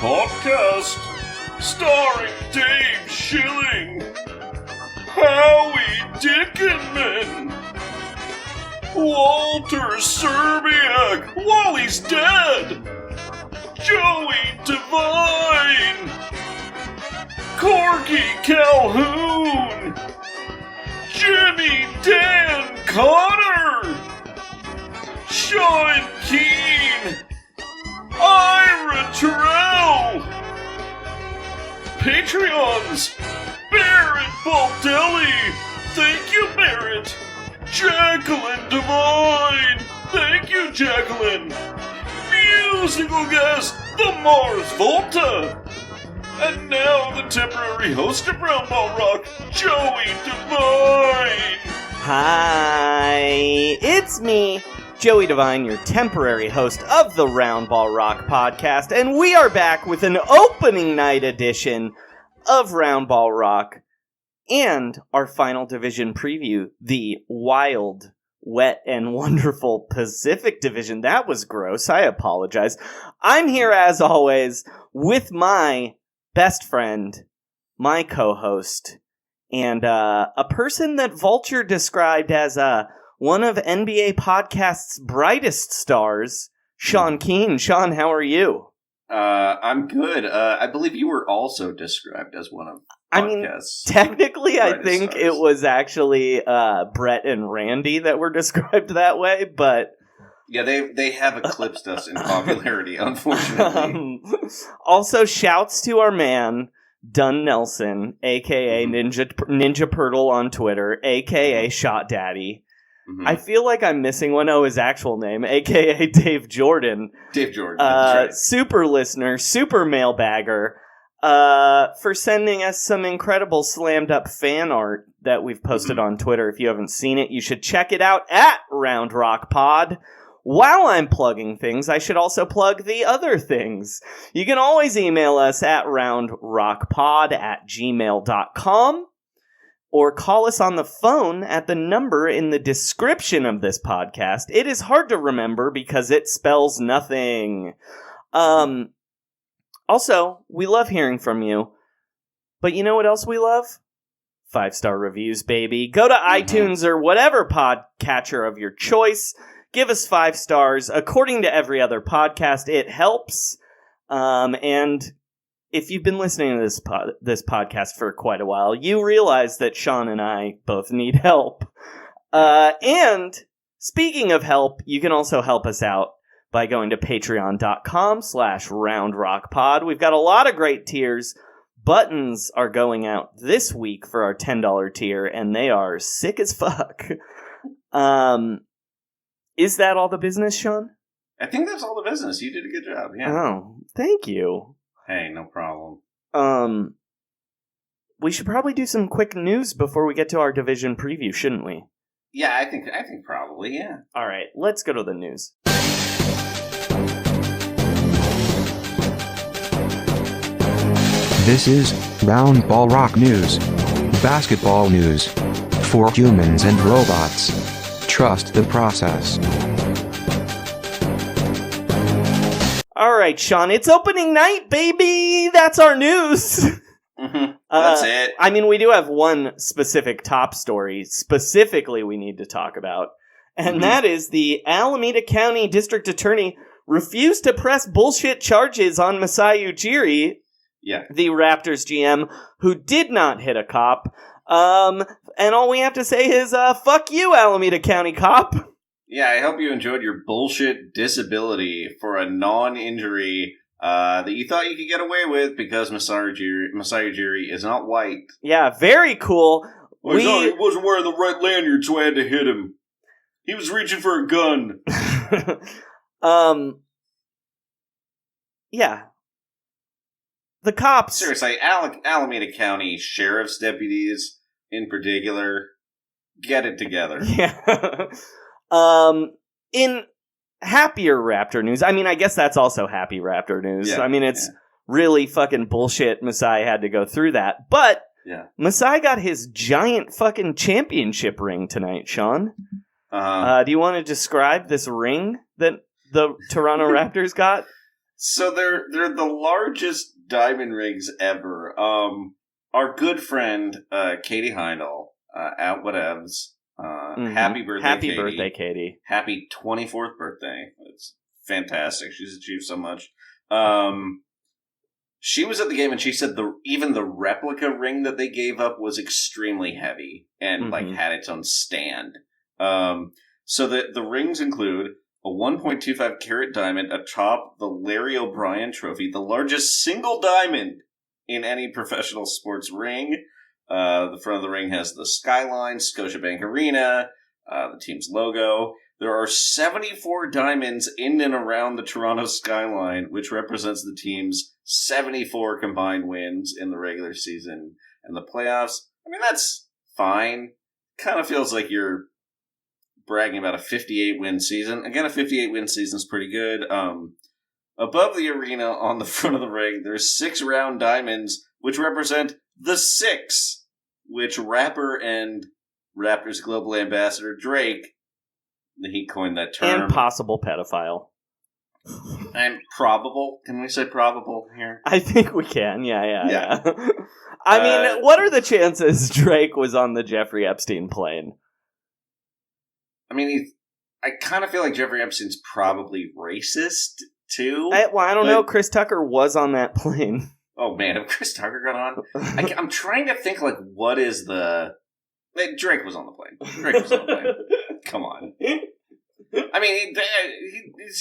podcast starring Dave Schilling, Howie Dickinman, Walter Serbiak, Wally's dead, Joey Devine, Corky Calhoun, Jimmy Dan Connor, Sean Keane, Ira Terrell, Patreons, Barrett Baldelli, thank you Barrett, Jacqueline Devine, thank you Jacqueline, musical guest, the Mars Volta, and now the temporary host of Round Ball Rock, Joey Devine. Hi, it's me, Joey Devine, your temporary host of the Round Ball Rock podcast, and we are back with an opening night edition of Round Ball Rock and our final division preview, the wild, wet, and wonderful Pacific Division. That was gross. I apologize. I'm here, as always, with my best friend, my co-host, and a person that Vulture described as one of NBA podcast's brightest stars, Sean Keane. Sean, how are you? I'm good. I believe you were also described as one of podcasts. Technically, I think stars. it was actually Brett and Randy that were described that way, but... Yeah, they have eclipsed us in popularity, unfortunately. Also, shouts to our man, Dunn Nelson, a.k.a. Ninja Purtle on Twitter, a.k.a. Shot Daddy. Mm-hmm. I feel like I'm missing one. Oh, his actual name, a.k.a. Dave Jordan. Dave Jordan, that's right. Super listener, super mailbagger, for sending us some incredible Slamm'd Up fan art that we've posted on Twitter. If you haven't seen it, you should check it out at Round Rock Pod. While I'm plugging things, I should also plug the other things. You can always email us at roundrockpod@gmail.com or call us on the phone at the number in the description of this podcast. It is hard to remember because it spells nothing. Also, we love hearing from you. But you know what else we love? 5-star reviews, baby. Go to iTunes or whatever podcatcher of your choice. Give us 5 stars. According to every other podcast, it helps. And if you've been listening to this podcast for quite a while, you realize that Sean and I both need help. And speaking of help, you can also help us out by going to patreon.com/roundrockpod. We've got a lot of great tiers. Buttons are going out this week for our $10 tier, and they are sick as fuck. Is that all the business, Sean? I think that's all the business. You did a good job, yeah. Oh, thank you. Hey, no problem. We should probably do some quick news before we get to our division preview, shouldn't we? Yeah, I think probably, yeah. All right, let's go to the news. This is Round Ball Rock News. Basketball news. For humans and robots. Trust the process. All right, Sean, it's opening night, baby! That's our news! That's it. I mean, we do have one specific top story, specifically we need to talk about, and that is the Alameda County District Attorney refused to press bullshit charges on Masai Ujiri, the Raptors GM, who did not hit a cop. And all we have to say is, fuck you, Alameda County cop. Yeah, I hope you enjoyed your bullshit disability for a non-injury that you thought you could get away with because Masai Ujiri is not white. Yeah, very cool. He wasn't wearing the right lanyard, so I had to hit him. He was reaching for a gun. Yeah. The cops... Seriously, Alameda County sheriff's deputies, in particular, get it together. Yeah. In happier Raptor news, I mean, I guess that's also happy Raptor news. Yeah, I mean, it's really fucking bullshit Masai had to go through that. But Masai got his giant fucking championship ring tonight, Sean. Do you want to describe this ring that the Toronto Raptors got? So they're the largest diamond rings ever. Our good friend Katie Heindel, at whatevs. Happy birthday, Happy Katie. birthday, Katie. Happy 24th birthday. It's fantastic. She's achieved so much. She was at the game and she said even the replica ring that they gave up was extremely heavy and like had its own stand. So the rings include a 1.25 carat diamond atop the Larry O'Brien Trophy, the largest single diamond in any professional sports ring. The front of the ring has the skyline, Scotiabank Arena, the team's logo. There are 74 diamonds in and around the Toronto skyline, which represents the team's 74 combined wins in the regular season and the playoffs. I mean, that's fine. Kind of feels like you're bragging about a 58-win season. Again, a 58-win season is pretty good. Above the arena on the front of the ring, there's 6 round diamonds, which represent the 6, which rapper and Raptors global ambassador Drake, he coined that term. And possible pedophile. And probable. Can we say probable here? I think we can, yeah. I mean, what are the chances Drake was on the Jeffrey Epstein plane? I mean, I kind of feel like Jeffrey Epstein's probably racist, too. I don't know. Chris Tucker was on that plane. Oh, man, if Chris Tucker got on... I'm trying to think, like, what is the... Drake was on the plane. Drake was on the plane. Come on. I mean,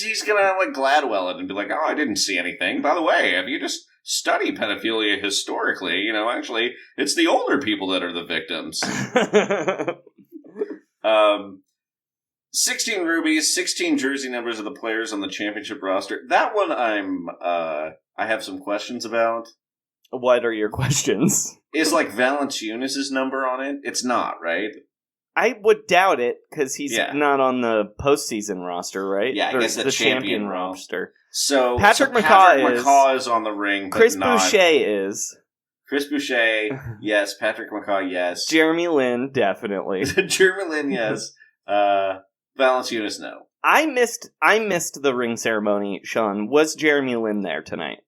he's gonna, like, Gladwell it and be like, oh, I didn't see anything. By the way, if you just study pedophilia historically, you know, actually, it's the older people that are the victims. 16 rubies, 16 jersey numbers of the players on the championship roster. That one I have some questions about. What are your questions? Is, like, Valanciunas' number on it? It's not, right? I would doubt it, because he's not on the postseason roster, right? Yeah, I guess the champion roster. So Patrick McCaw is on the ring, but Chris not... Boucher is. Chris Boucher, yes. Patrick McCaw, yes. Jeremy Lin, definitely. Jeremy Lin, yes. Valanciunas, no. I missed the ring ceremony, Sean. Was Jeremy Lin there tonight?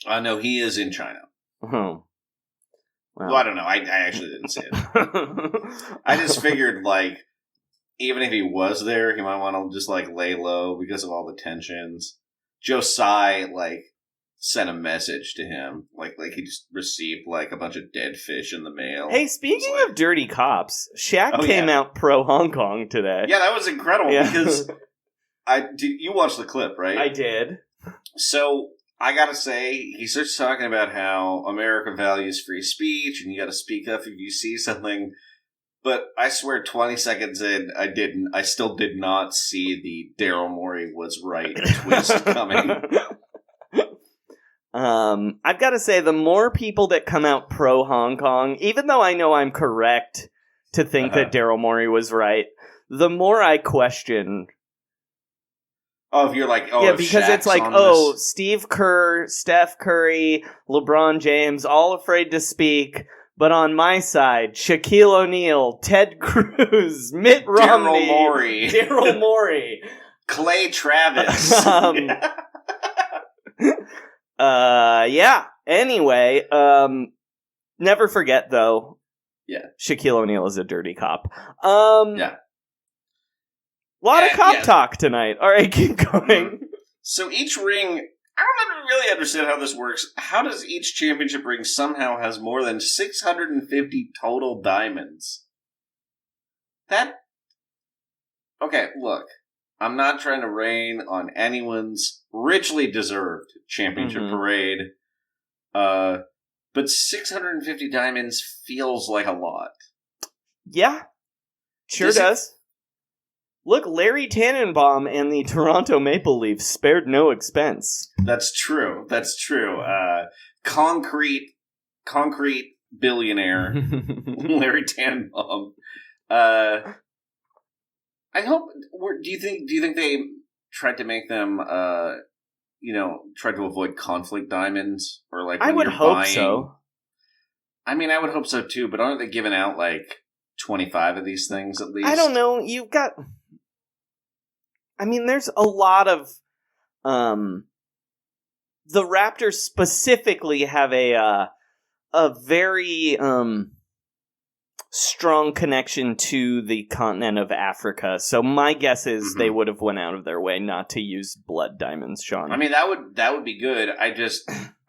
No, he is in China. Oh. Well, I don't know. I actually didn't see it. I just figured, like, even if he was there, he might want to just, like, lay low because of all the tensions. Josiah, like, sent a message to him. Like he just received, like, a bunch of dead fish in the mail. Hey, speaking of dirty cops, Shaq came out pro Hong Kong today. Yeah, that was incredible because you watched the clip, right? I did. So... I gotta say, he starts talking about how America values free speech and you gotta speak up if you see something. But I swear 20 seconds in, I still did not see the Daryl Morey was right twist coming. I've gotta say, the more people that come out pro Hong Kong, even though I know I'm correct to think that Daryl Morey was right, the more I question... Oh, if you're like, yeah, because Shaq's it's like, Steve Kerr, Steph Curry, LeBron James, all afraid to speak. But on my side, Shaquille O'Neal, Ted Cruz, Mitt Romney, Daryl Morey, Clay Travis. Yeah. Anyway, never forget though. Yeah. Shaquille O'Neal is a dirty cop. Yeah. A lot of cop talk tonight. All right, keep going. So each ring, I don't really understand how this works. How does each championship ring somehow has more than 650 total diamonds? Okay, look. I'm not trying to rain on anyone's richly deserved championship parade. But 650 diamonds feels like a lot. Yeah. Sure does. Look, Larry Tannenbaum and the Toronto Maple Leafs spared no expense. That's true. Concrete billionaire Larry Tannenbaum. I hope. Do you think they tried to make them? Tried to avoid conflict diamonds or like? I would hope so. I mean, I would hope so too. But aren't they giving out like 25 of these things at least? I don't know. You've got. I mean, there's a lot of the Raptors specifically have a very strong connection to the continent of Africa. So my guess is they would have went out of their way not to use blood diamonds, Sean. I mean, that would be good.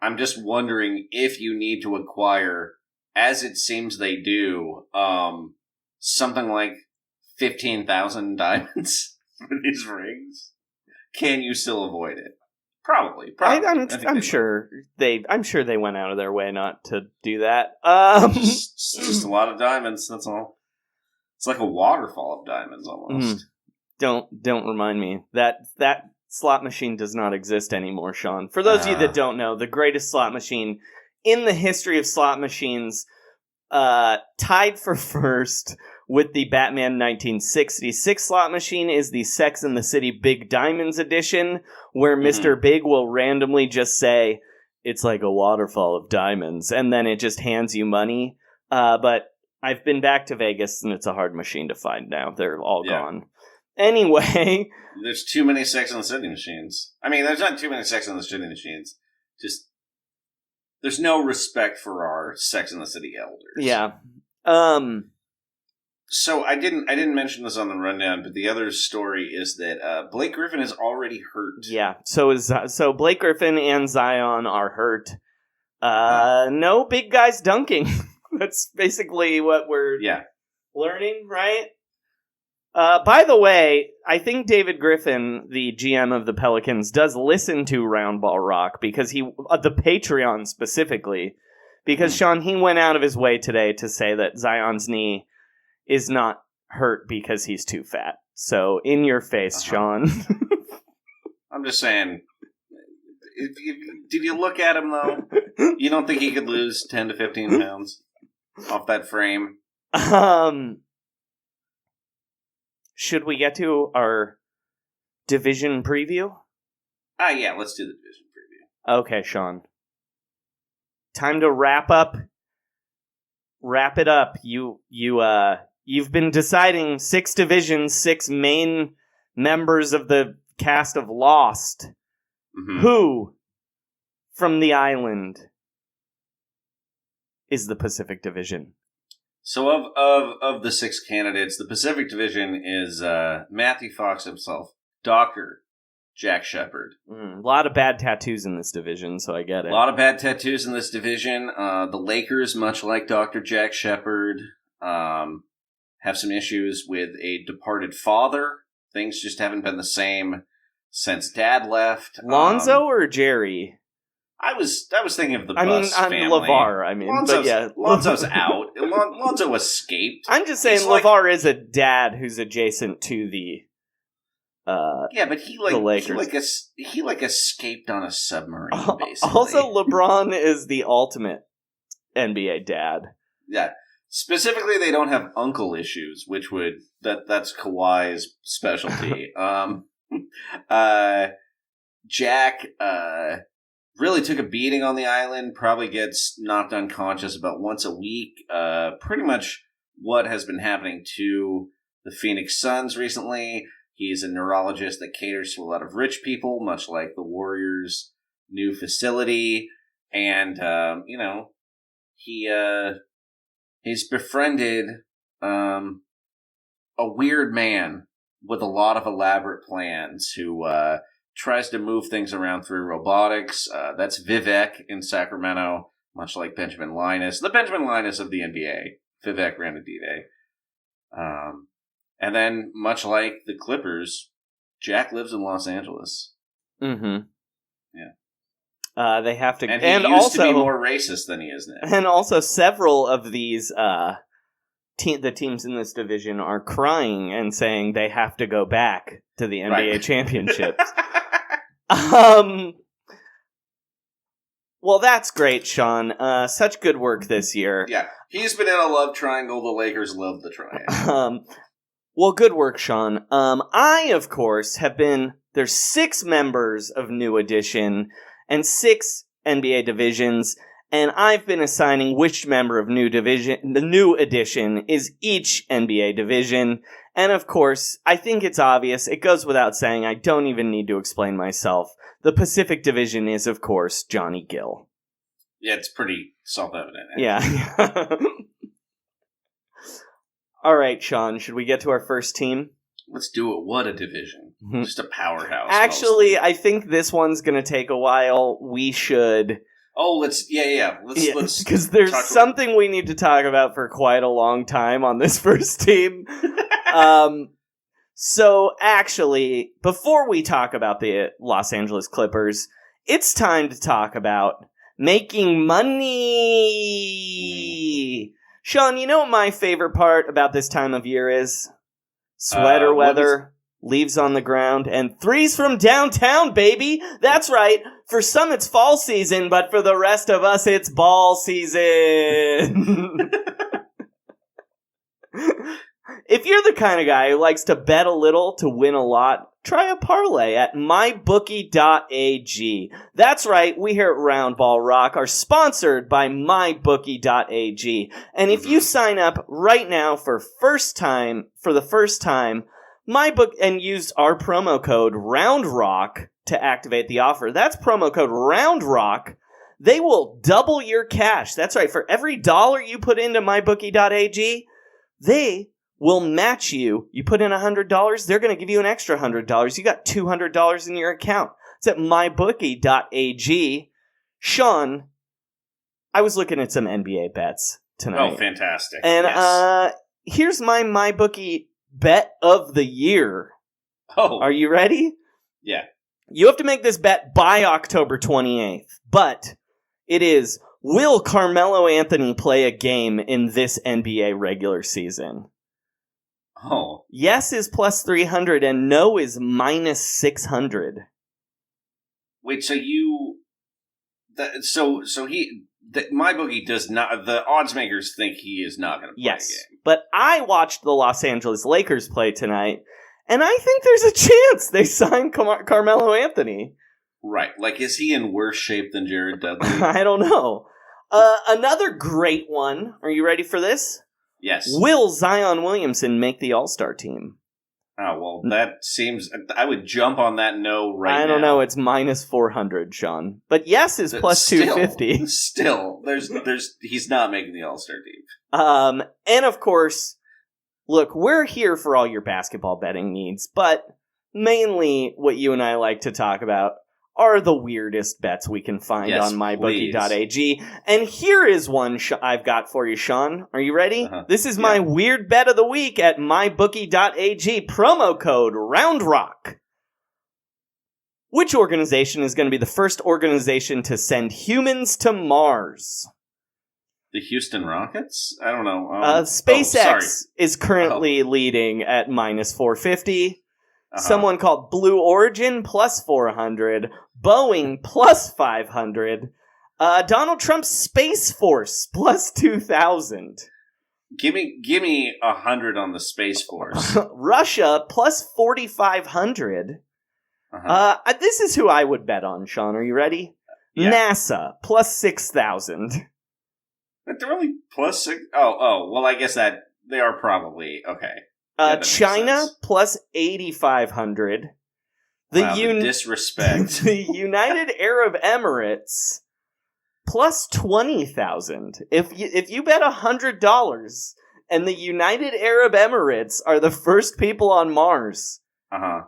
I'm just wondering if you need to acquire, as it seems they do, something like 15,000 diamonds for these rings. Can you still avoid it? Probably. I'm sure they went out of their way not to do that. Just a lot of diamonds. That's all. It's like a waterfall of diamonds, almost. Don't remind me that slot machine does not exist anymore, Sean. For those of you that don't know, the greatest slot machine in the history of slot machines, tied for first with the Batman 1966 slot machine, is the Sex and the City Big Diamonds edition, where Mr. Big will randomly just say, it's like a waterfall of diamonds, and then it just hands you money. But I've been back to Vegas, and it's a hard machine to find now. They're all gone. Anyway. There's too many Sex and the City machines. I mean, there's not too many Sex and the City machines. Just, there's no respect for our Sex and the City elders. Yeah. So I didn't mention this on the rundown, but the other story is that Blake Griffin is already hurt. Yeah, so Blake Griffin and Zion are hurt. No big guys dunking. That's basically what we're learning, right? By the way, I think David Griffin, the GM of the Pelicans, does listen to Roundball Rock because the Patreon specifically, because Sean, he went out of his way today to say that Zion's knee is not hurt because he's too fat. So, in your face, Sean. I'm just saying, did you look at him, though? You don't think he could lose 10 to 15 pounds off that frame? Should we get to our division preview? Yeah, let's do the division preview. Okay, Sean. Time to wrap it up. You've been deciding 6 divisions, 6 main members of the cast of Lost. Who from the island is the Pacific Division? So of the 6 candidates, the Pacific Division is Matthew Fox himself, Dr. Jack Shepard. A lot of bad tattoos in this division, so I get it. A lot of bad tattoos in this division. The Lakers, much like Dr. Jack Shepard, have some issues with a departed father. Things just haven't been the same since Dad left. Lonzo or Jerry? I was thinking of the Bus family. LeVar, Lonzo's out. Lonzo escaped. I'm just saying LeVar is a dad who's adjacent to the but he the Lakers. He escaped on a submarine, basically. Also, LeBron is the ultimate NBA dad. Yeah. Specifically, they don't have uncle issues, which that's Kawhi's specialty. Jack really took a beating on the island, probably gets knocked unconscious about once a week. Pretty much what has been happening to the Phoenix Suns recently. He's a neurologist that caters to a lot of rich people, much like the Warriors' new facility. And, he's befriended a weird man with a lot of elaborate plans who tries to move things around through robotics. That's Vivek in Sacramento, much like Benjamin Linus. The Benjamin Linus of the NBA. Vivek Ranadive. And then, much like the Clippers, Jack lives in Los Angeles. Mm-hmm. Yeah. They have to... And he used to be more racist than he is now. And also, several of these the teams in this division are crying and saying they have to go back to the NBA championships. Well, that's great, Sean. Such good work this year. Yeah. He's been in a love triangle. The Lakers love the triangle. Well, good work, Sean. I, of course, have been... There's 6 members of New Edition and 6 NBA divisions, and I've been assigning which member of the new edition is each NBA division. And of course, I think it's obvious. It goes without saying. I don't even need to explain myself. The Pacific Division is, of course, Johnny Gill. Yeah, it's pretty self-evident. Yeah. All right, Sean, should we get to our first team? Let's do it. What a division. Just a powerhouse. Actually, mostly. I think this one's going to take a while. We should... Oh, let's... Let's because there's something we need to talk about for quite a long time on this first team. So, actually, before we talk about the Los Angeles Clippers, it's time to talk about making money. Sean, you know what my favorite part about this time of year is? Sweater weather, leaves on the ground, and threes from downtown, baby! That's right, for some it's fall season, but for the rest of us it's ball season! If you're the kind of guy who likes to bet a little to win a lot, try a parlay at mybookie.ag. That's right, we here at Round Ball Rock are sponsored by mybookie.ag. And if you sign up right now for the first time, and use our promo code ROUNDROCK to activate the offer, that's promo code ROUNDROCK, they will double your cash. That's right, for every $1 you put into mybookie.ag, they will match you. You put in $100, they're going to give you an extra $100. You got $200 in your account. It's at mybookie.ag. Sean, I was looking at some NBA bets tonight. Oh, fantastic. And here's my MyBookie bet of the year. Oh. Are you ready? Yeah. You have to make this bet by October 28th, but it is, will Carmelo Anthony play a game in this NBA regular season? Oh. Yes is plus 300 and no is minus 600. Wait, so my bookie does not, the odds makers think he is not going to play a game. But I watched the Los Angeles Lakers play tonight, and I think there's a chance they sign Carmelo Anthony. Right. Like, is he in worse shape than Jared Dudley? I don't know. Another great one. Are you ready for this? Yes. Will Zion Williamson make the All-Star team? Oh, well, that seems... I would jump on that no right now. I don't know. It's minus 400, Sean. But yes is plus 250. Still, he's not making the All-Star team. And of course, look, we're here for all your basketball betting needs, but mainly what you and I like to talk about are the weirdest bets we can find on mybookie.ag. And here is one I've got for you, Sean. Are you ready? Uh-huh. This is my weird bet of the week at mybookie.ag. Promo code ROUNDROCK. Which organization is going to be the first organization to send humans to The Houston Rockets? I don't know. SpaceX is currently leading at minus 450. Someone called Blue Origin plus 400. Boeing plus 500. Donald Trump's Space Force plus 2,000. Give me 100 on the Space Force. Russia plus 4,500. This is who I would bet on, Sean. Are you ready? Yeah. NASA plus 6,000. But they're only plus 6. Oh. Well, I guess that they are probably okay. China plus 8,500. The disrespect. The United Arab Emirates plus 20,000. If you bet $100 and the United Arab Emirates are the first people on Mars,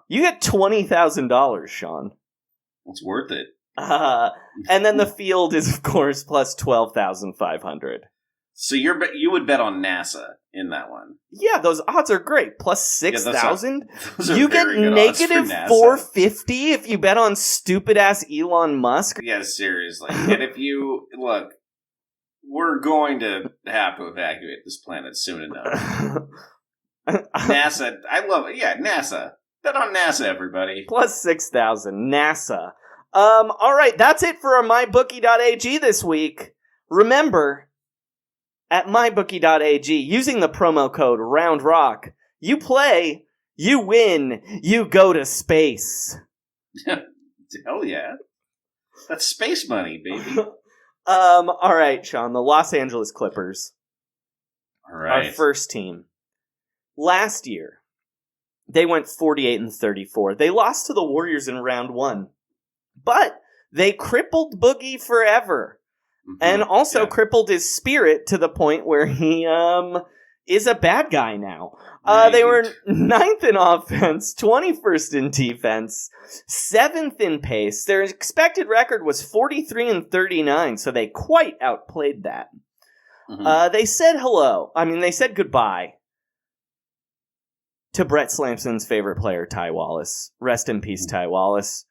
you get $20,000, Sean. It's worth it. And then the field is, of course, plus 12,500. So you would bet on NASA in that one. Yeah, those odds are great. Plus 6,000. You get negative 450 if you bet on stupid-ass Elon Musk. Yeah, seriously. And if you... Look, we're going to have to evacuate this planet soon enough. NASA, I love it. Yeah, NASA. Bet on NASA, everybody. Plus 6,000. NASA. All right, that's it for our MyBookie.ag this week. Remember... At mybookie.ag, using the promo code ROUNDROCK, you play, you win, you go to space. Hell yeah. That's space money, baby. All right, Sean, the Los Angeles Clippers. All right. Our first team. Last year, they went 48-34. They lost to the Warriors in round 1. But they crippled Boogie forever. Mm-hmm. And also crippled his spirit to the point where he is a bad guy now. They were 9th in offense, 21st in defense, 7th in pace. Their expected record was 43-39, so they quite outplayed that. Mm-hmm. They said hello. They said goodbye to Brett Slamson's favorite player, Ty Wallace. Rest in peace, Ty Wallace.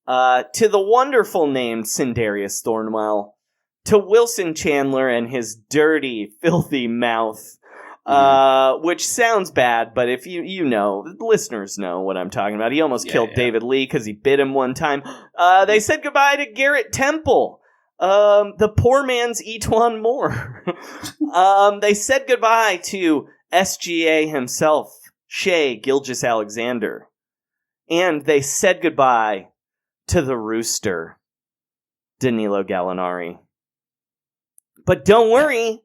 To the wonderful named Sindarius Thornwell. To Wilson Chandler and his dirty, filthy mouth. Which sounds bad, but if you know, the listeners know what I'm talking about. He almost killed David Lee because he bit him one time. They said goodbye to Garrett Temple. The poor man's Etuan Moore. They said goodbye to SGA himself, Shea Gilgeous-Alexander. And they said goodbye to the Rooster, Danilo Gallinari. But don't worry,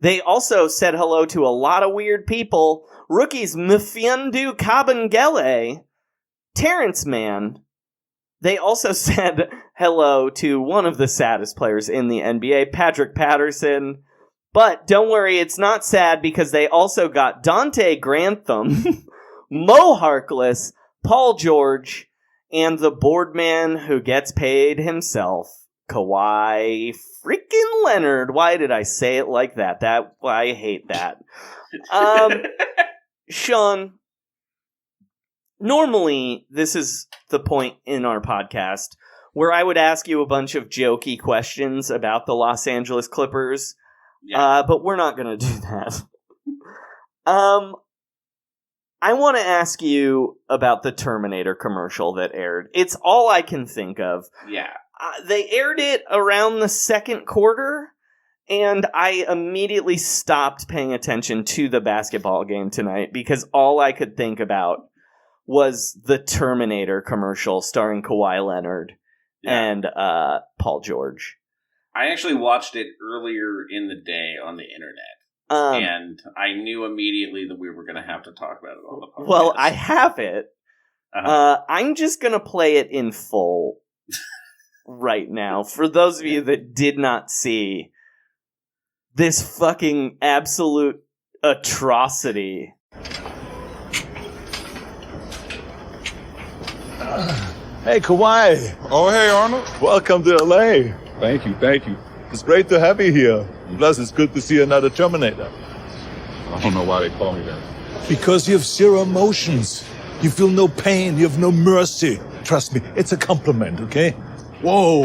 they also said hello to a lot of weird people. Rookies Mfiondu Kabengele, Terrence Mann. They also said hello to one of the saddest players in the NBA, Patrick Patterson. But don't worry, it's not sad because they also got Dante Grantham, Mo Harkless, Paul George, and the board man who gets paid himself, Kawhi freaking Leonard. Why did I say it like that? I hate that. Sean, normally this is the point in our podcast where I would ask you a bunch of jokey questions about the Los Angeles Clippers, but we're not going to do that. I want to ask you about the Terminator commercial that aired. It's all I can think of. Yeah. They aired it around the second quarter, and I immediately stopped paying attention to the basketball game tonight because all I could think about was the Terminator commercial starring Kawhi Leonard and Paul George. I actually watched it earlier in the day on the internet. And I knew immediately that we were going to have to talk about it on the podcast. Well, I have it. I'm just going to play it in full right now. For those of you that did not see this fucking absolute atrocity. Hey, Kawhi. Oh, hey, Arnold. Welcome to LA. Thank you. It's great to have you here. Plus, it's good to see another Terminator. I don't know why they call me that. Because you have zero emotions. You feel no pain. You have no mercy. Trust me, it's a compliment, okay? Whoa,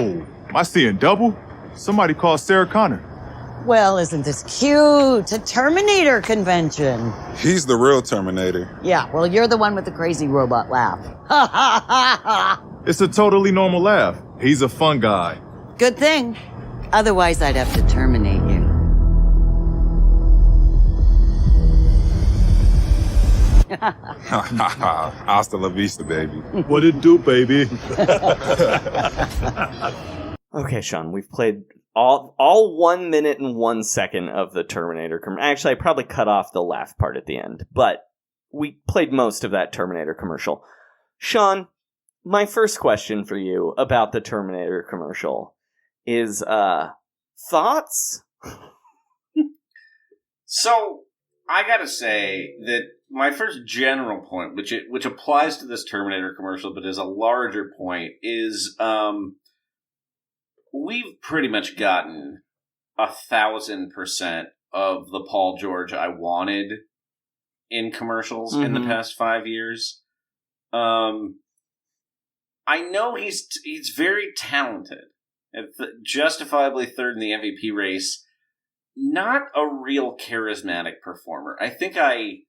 am I seeing double? Somebody called Sarah Connor. Well, isn't this cute? A Terminator convention. He's the real Terminator. Yeah, well, you're the one with the crazy robot laugh. Ha ha ha ha! It's a totally normal laugh. He's a fun guy. Good thing. Otherwise, I'd have to terminate you. Hasta la vista, baby. What it do, baby? Okay, Sean, we've played all 1 minute and 1 second of the Terminator commercial. Actually, I probably cut off the laugh part at the end, but we played most of that Terminator commercial. Sean, my first question for you about the Terminator commercial is thoughts? So, I gotta say that my first general point, which applies to this Terminator commercial, but is a larger point, is we've pretty much gotten 1,000% of the Paul George I wanted in commercials in the past 5 years. I know he's very talented, justifiably third in the MVP race. Not a real charismatic performer. I think I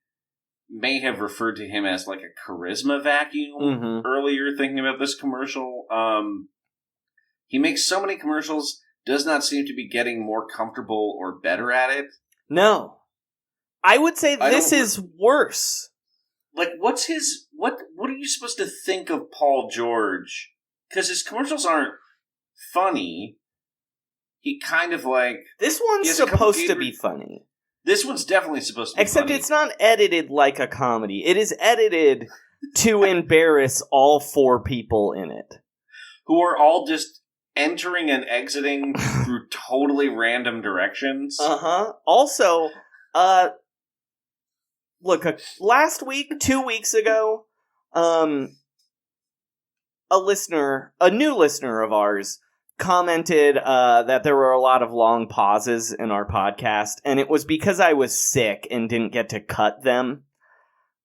may have referred to him as like a charisma vacuum earlier thinking about this commercial. He makes so many commercials, does not seem to be getting more comfortable or better at it. No. I would say this is worse. Like, what are you supposed to think of Paul George? Because his commercials aren't funny. he kind of like... This one's supposed to be funny. This one's definitely supposed to be Except funny. it's not edited like a comedy. It is edited to embarrass all 4 people in it. Who are all just entering and exiting through totally random directions. Uh-huh. Also, look, last week, 2 weeks ago, a new listener of ours, commented that there were a lot of long pauses in our podcast, and it was because I was sick and didn't get to cut them.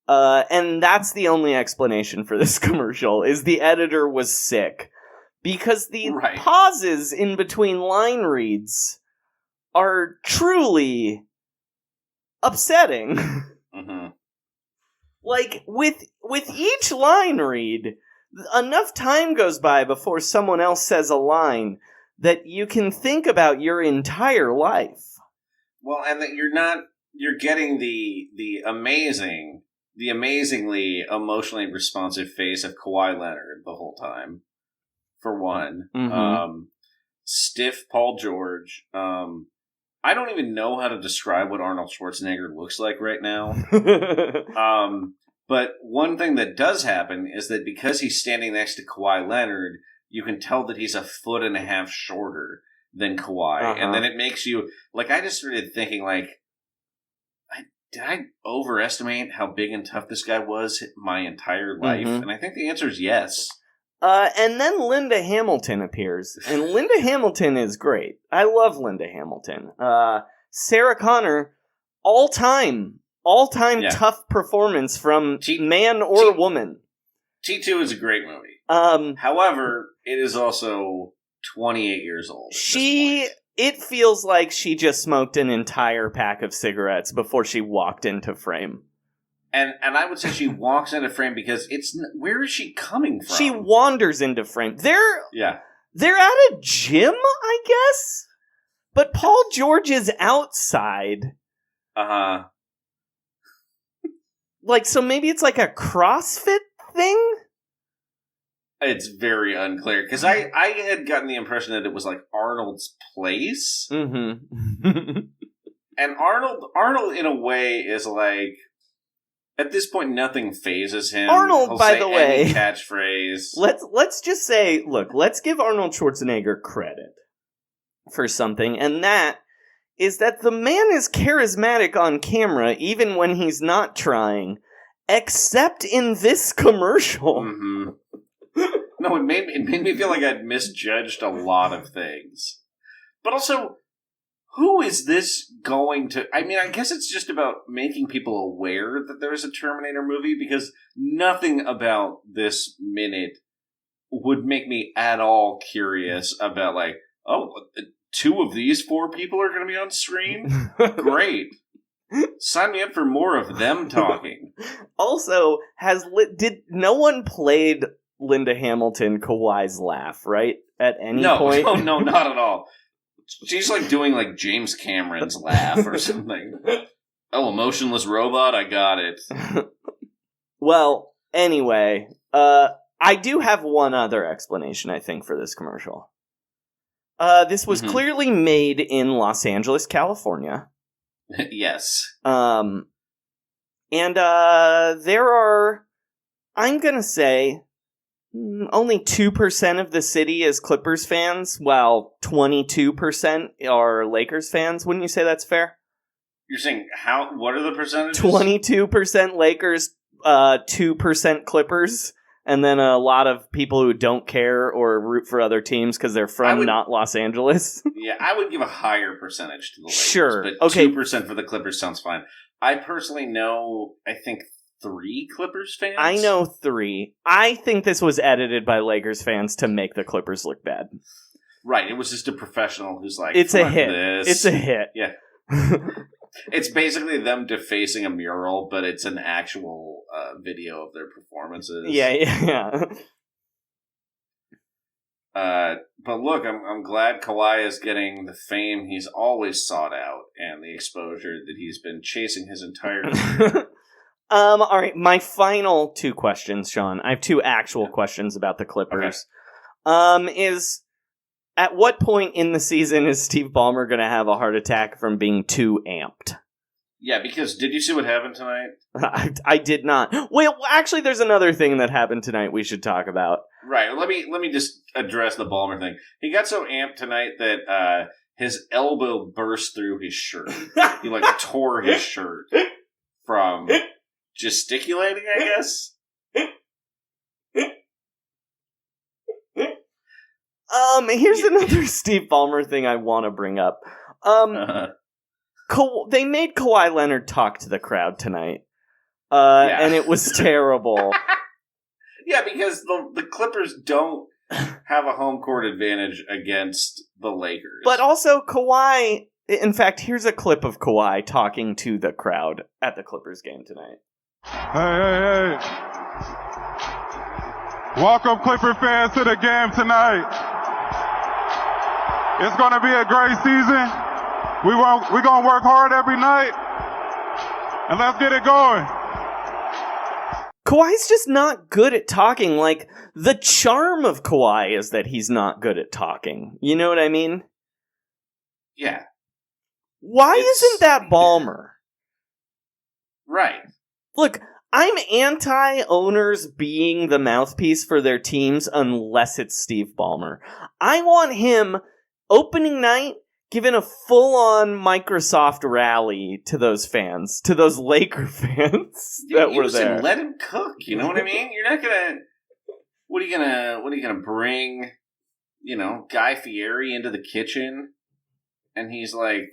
And that's the only explanation for this commercial, is the editor was sick. Because the pauses in between line reads are truly upsetting. Mm-hmm. Like, with each line read, enough time goes by before someone else says a line that you can think about your entire life. Well, and that you're getting the amazingly emotionally responsive face of Kawhi Leonard the whole time. For one, stiff Paul George. I don't even know how to describe what Arnold Schwarzenegger looks like right now. But one thing that does happen is that because he's standing next to Kawhi Leonard, you can tell that he's 1.5 feet shorter than Kawhi. And then it makes you, like, I just started thinking, like, did I overestimate how big and tough this guy was my entire life? And I think the answer is yes. And then Linda Hamilton appears, and Linda Hamilton is great. I love Linda Hamilton. Sarah Connor, all-time tough performance from man or woman. T2 is a great movie. However, it is also 28 years old. It feels like she just smoked an entire pack of cigarettes before she walked into frame. And I would say she walks into frame because where is she coming from? She wanders into frame. They're at a gym, I guess? But Paul George is outside. Uh-huh. Like, so maybe it's like a CrossFit thing? It's very unclear. Because I had gotten the impression that it was like Arnold's place. Mm-hmm. And Arnold, in a way, is like... At this point, nothing phases him. Arnold, by the way, any catchphrase. Let's just say, look, let's give Arnold Schwarzenegger credit for something, and that is that the man is charismatic on camera, even when he's not trying, except in this commercial. Mm-hmm. No, it made me feel like I'd misjudged a lot of things, but also. Who is this going to... I mean, I guess it's just about making people aware that there's a Terminator movie, because nothing about this minute would make me at all curious about, like, oh, 2 of these 4 people are going to be on screen? Great. Sign me up for more of them talking. Also, did no one played Linda Hamilton Kawhi's laugh, right? At any point? No, not at all. She's like doing like James Cameron's laugh or something. Oh, emotionless robot, I got it. Well, anyway, I do have one other explanation, I think, for this commercial. This was clearly made in Los Angeles, California. Yes. And there are, I'm gonna say, only 2% of the city is Clippers fans, while 22% are Lakers fans. Wouldn't you say that's fair? You're saying what are the percentages? 22% Lakers, 2% Clippers, and then a lot of people who don't care or root for other teams because they're from not Los Angeles. Yeah, I would give a higher percentage to the Lakers. Sure. But okay. 2% for the Clippers sounds fine. I personally know, I think, 3 Clippers fans? I know 3. I think this was edited by Lakers fans to make the Clippers look bad. Right, it was just a professional who's like, it's a hit. This. It's a hit. Yeah. It's basically them defacing a mural, but it's an actual video of their performances. Yeah. But look, I'm glad Kawhi is getting the fame he's always sought out and the exposure that he's been chasing his entire career. All right, my final 2 questions, Sean. I have 2 actual questions about the Clippers. Okay. At what point in the season is Steve Ballmer going to have a heart attack from being too amped? Yeah, because did you see what happened tonight? I did not. Well, actually, there's another thing that happened tonight we should talk about. Right. Let me just address the Ballmer thing. He got so amped tonight that his elbow burst through his shirt. He tore his shirt from gesticulating, I guess. Here's another Steve Ballmer thing I want to bring up. They made Kawhi Leonard talk to the crowd tonight. And it was terrible. Yeah, because the Clippers don't have a home court advantage against the Lakers. But also, Kawhi... In fact, here's a clip of Kawhi talking to the crowd at the Clippers game tonight. Hey. Welcome, Clipper fans, to the game tonight. It's going to be a great season. We're going to work hard every night. And let's get it going. Kawhi's just not good at talking. Like, the charm of Kawhi is that he's not good at talking. You know what I mean? Yeah. Why isn't that Ballmer? Right. Look, I'm anti-owners being the mouthpiece for their teams unless it's Steve Ballmer. I want him, opening night, giving a full-on Microsoft rally to those fans, to those Laker fans that were there. Let him cook, you know what I mean? You're not gonna... What are you gonna bring, Guy Fieri into the kitchen? And he's like,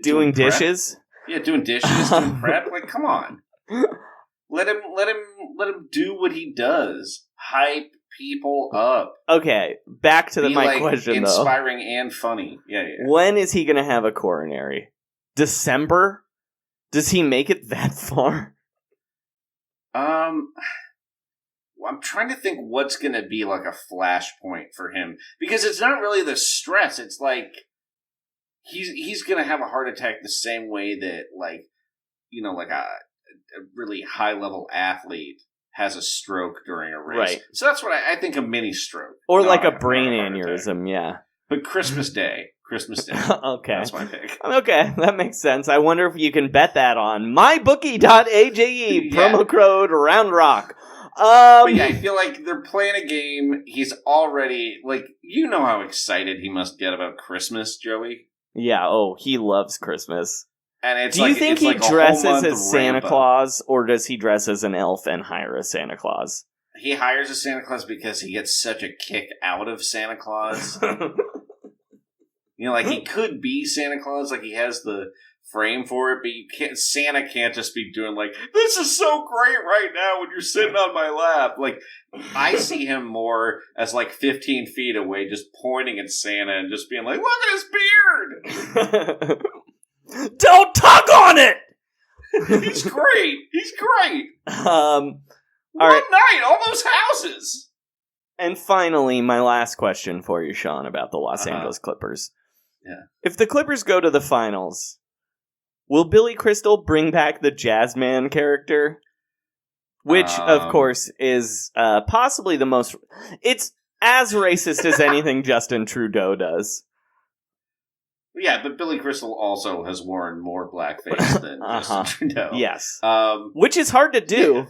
doing dishes? Yeah, doing dishes, doing prep. Like, come on. Let him do what he does. Hype people up. Okay, back to my question, though. Inspiring and funny. Yeah. When is he going to have a coronary? December? Does he make it that far? I'm trying to think what's going to be like a flashpoint for him. Because it's not really the stress. It's like he's going to have a heart attack the same way that, like a really high-level athlete has a stroke during a race. Right. So that's what I think a mini stroke. Or like a brain aneurysm, yeah. But Christmas Day. Okay. That's my pick. Okay, that makes sense. I wonder if you can bet that on mybookie.age, promo code RoundRock. But yeah, I feel like they're playing a game. He's already, you know how excited he must get about Christmas, Joey? Yeah, he loves Christmas. And it's Do you think he dresses as Santa Claus, or does he dress as an elf and hire a Santa Claus? He hires a Santa Claus because he gets such a kick out of Santa Claus. He could be Santa Claus, he has the frame for it, but Santa can't just be doing this is so great right now when you're sitting on my lap. I see him more as 15 feet away, just pointing at Santa and just being like, look at his beard! Don't tug on it! He's great! All right. Night, all those houses! And finally, my last question for you, Sean, about the Los Angeles Clippers. Yeah. If the Clippers go to the finals, will Billy Crystal bring back the Jazzman character? Which, of course, is possibly the most... It's as racist as anything Justin Trudeau does. Yeah, but Billy Crystal also has worn more blackface than Justin Trudeau. Yes. Which is hard to do.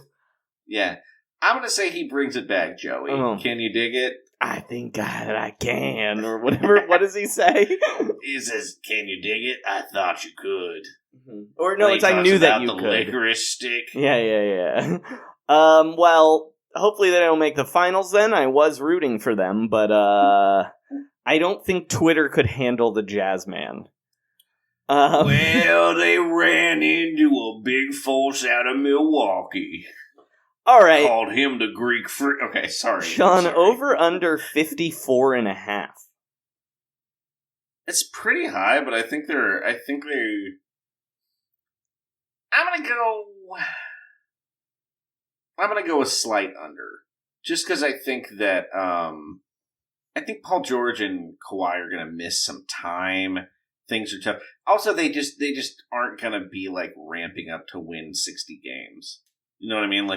Yeah. I'm going to say he brings it back, Joey. Can you dig it? I think that I can, or whatever. What does he say? He says, can you dig it? I thought you could. Mm-hmm. Or no, it's I knew that you could. The licorice stick. Yeah. Well, hopefully they don't make the finals then. I was rooting for them, but I don't think Twitter could handle the Jazzman. Well, they ran into a big force out of Milwaukee. All right. Called him the Greek freak. Okay, sorry. Sean, over under 54.5. It's pretty high, but I think they I'm gonna go a slight under. Just because I think that I think Paul George and Kawhi are gonna miss some time. Things are tough. Also, they just aren't gonna be ramping up to win 60 games. You know what I mean?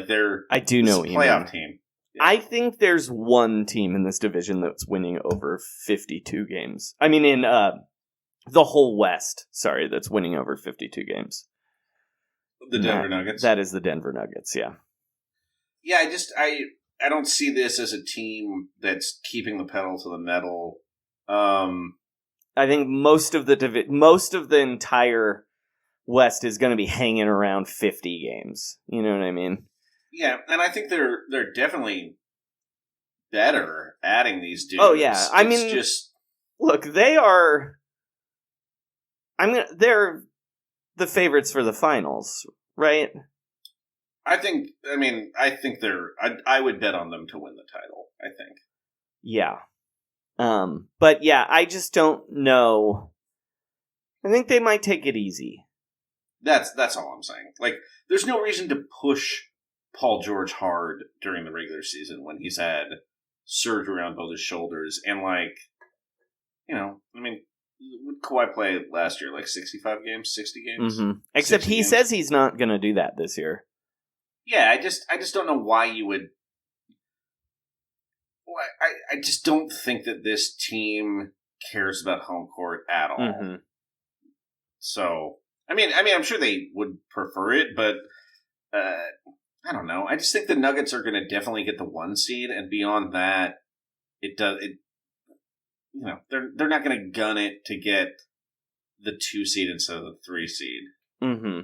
I do know what you mean. Playoff team. Yeah. I think there's one team in this division that's winning over 52 games. I mean, in the whole West, that's winning over 52 games. The Denver Nuggets? That is the Denver Nuggets, yeah. Yeah, I don't see this as a team that's keeping the pedal to the metal. I think most of the entire West is going to be hanging around 50 games. You know what I mean? Yeah, and I think they're definitely better adding these dudes. Oh yeah, I mean, just look, they are. They're the favorites for the finals, right? I think they're. I would bet on them to win the title. I think. Yeah. But yeah, I just don't know. I think they might take it easy. That's all I'm saying. Like, there's no reason to push Paul George hard during the regular season when he's had surgery on both his shoulders and, like, you know, I mean, what did Kawhi play last year? Like 65 games, 60 games? Mm-hmm. Except he says he's not going to do that this year. Yeah, I just don't know why you would. I just don't think that this team cares about home court at all. Mm-hmm. So, I mean, I'm sure they would prefer it, but I don't know. I just think the Nuggets are going to definitely get the 1 seed, and beyond that, they're not going to gun it to get the 2 seed instead of the 3 seed. Mm-hmm.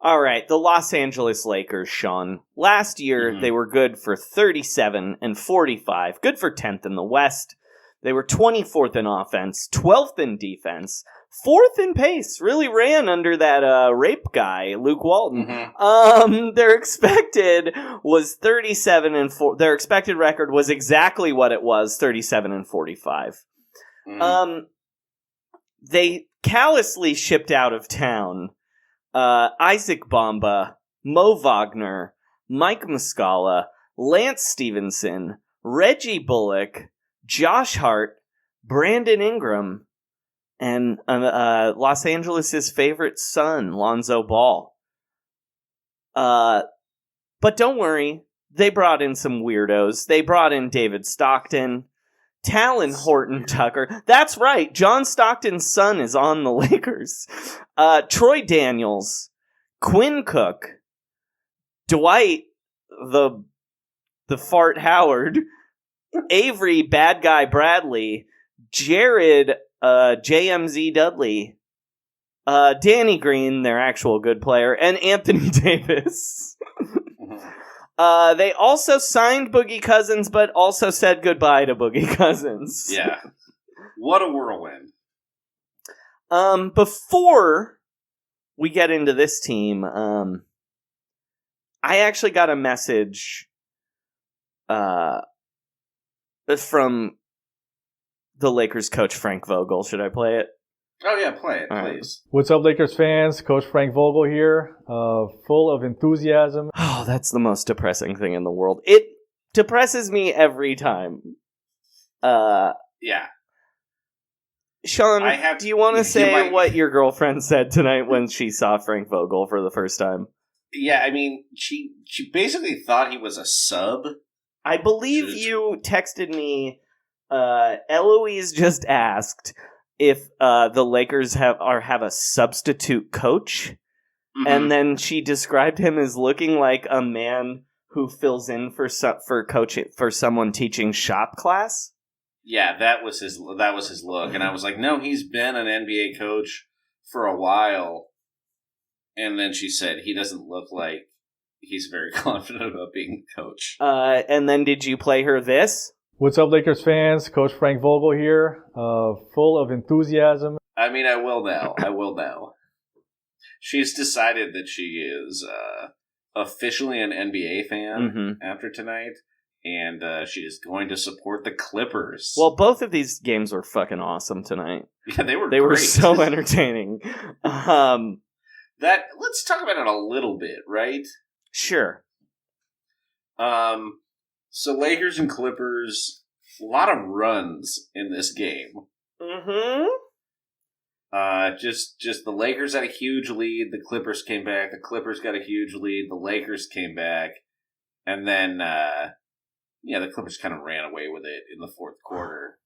All right, the Los Angeles Lakers, Sean. Last year, they were good for 37 and 45, good for 10th in the West. They were 24th in offense, 12th in defense, 4th in pace. Really ran under that rape guy, Luke Walton. Mm-hmm. Their expected was 37 and 4. Their expected record was exactly what it was, 37 and 45. Mm-hmm. They callously shipped out of town Isaac Bamba, Mo Wagner, Mike Muscala, Lance Stevenson, Reggie Bullock, Josh Hart, Brandon Ingram, and Los Angeles' favorite son, Lonzo Ball. But don't worry, they brought in some weirdos. They brought in David Stockton, Talon Horton Tucker. That's right, John Stockton's son is on the Lakers. Troy Daniels, Quinn Cook, Dwight, the fart Howard, Avery Bad Guy Bradley, Jared JMZ Dudley, Danny Green, their actual good player, and Anthony Davis. They also signed Boogie Cousins, but also said goodbye to Boogie Cousins. Yeah. What a whirlwind. Before we get into this team, I actually got a message from the Lakers coach Frank Vogel. Should I play it? Oh yeah, play it, All please. Right. What's up, Lakers fans? Coach Frank Vogel here, full of enthusiasm. Oh, that's the most depressing thing in the world. It depresses me every time. Yeah. Sean, do you want to say what your girlfriend said tonight when she saw Frank Vogel for the first time? Yeah, I mean, she basically thought he was a sub. I believe you texted me, Eloise just asked if the Lakers have a substitute coach, and then she described him as looking like a man who fills in for coaching for someone teaching shop class. Yeah, that was his look, and I was like, no, he's been an NBA coach for a while. And then she said he doesn't look like he's very confident about being a coach. And then did you play her this? What's up, Lakers fans? Coach Frank Vogel here, full of enthusiasm. I mean, I will now. She's decided that she is officially an NBA fan after tonight, and she is going to support the Clippers. Well, both of these games were fucking awesome tonight. Yeah, they were great. So entertaining. Let's talk about it a little bit, right? Sure. So Lakers and Clippers, a lot of runs in this game. Mm-hmm. Just the Lakers had a huge lead. The Clippers came back. The Clippers got a huge lead. The Lakers came back. And then, the Clippers kind of ran away with it in the fourth quarter.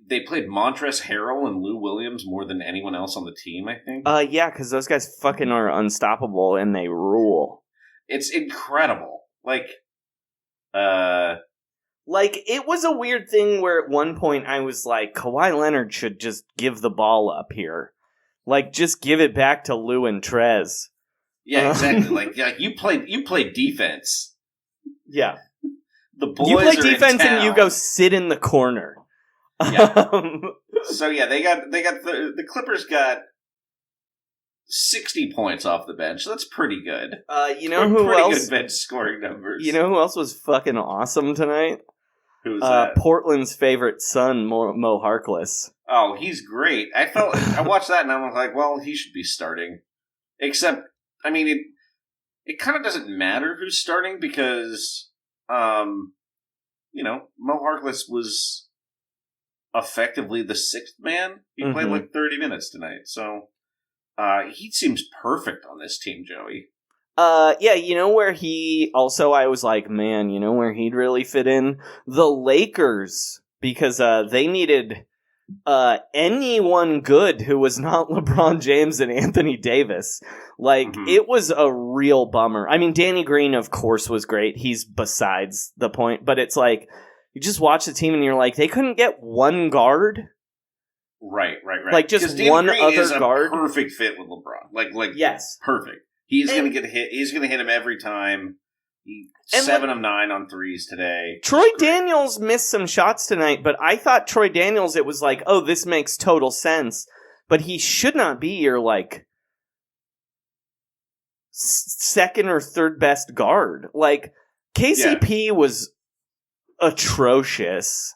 They played Montrezl Harrell and Lou Williams more than anyone else on the team, I think. Yeah, because those guys fucking are unstoppable and they rule. It's incredible. It was a weird thing where at one point I was like, Kawhi Leonard should just give the ball up here. Just give it back to Lou and Trez. Yeah, exactly. You play defense. Yeah. The boys you play are defense in town. and you go sit in the corner. Yeah. So yeah, they got the Clippers got 60 points off the bench. So that's pretty good. You know who else? Good bench scoring numbers. You know who else was fucking awesome tonight? Who's that? Portland's favorite son, Mo Harkless. Oh, he's great. I watched that and I was like, well, he should be starting. Except, I mean, it kind of doesn't matter who's starting because, Mo Harkless was effectively the sixth man. He played 30 minutes tonight, so he seems perfect on this team, Joey. Yeah, you know where I was like, man, you know where he'd really fit in? The Lakers, because they needed anyone good who was not LeBron James and Anthony Davis. It was a real bummer. I mean, Danny Green, of course, was great. He's besides the point, but it's like, you just watch the team and you're like, they couldn't get one guard? Right. Just one Green other is a guard? perfect fit with LeBron. Yes. Perfect. He's going to get hit. He's going to hit him every time. 7 of 9 on threes today. Troy Daniels missed some shots tonight, but I thought Troy Daniels, it was like, oh, this makes total sense. But he should not be your, second or third best guard. KCP was atrocious.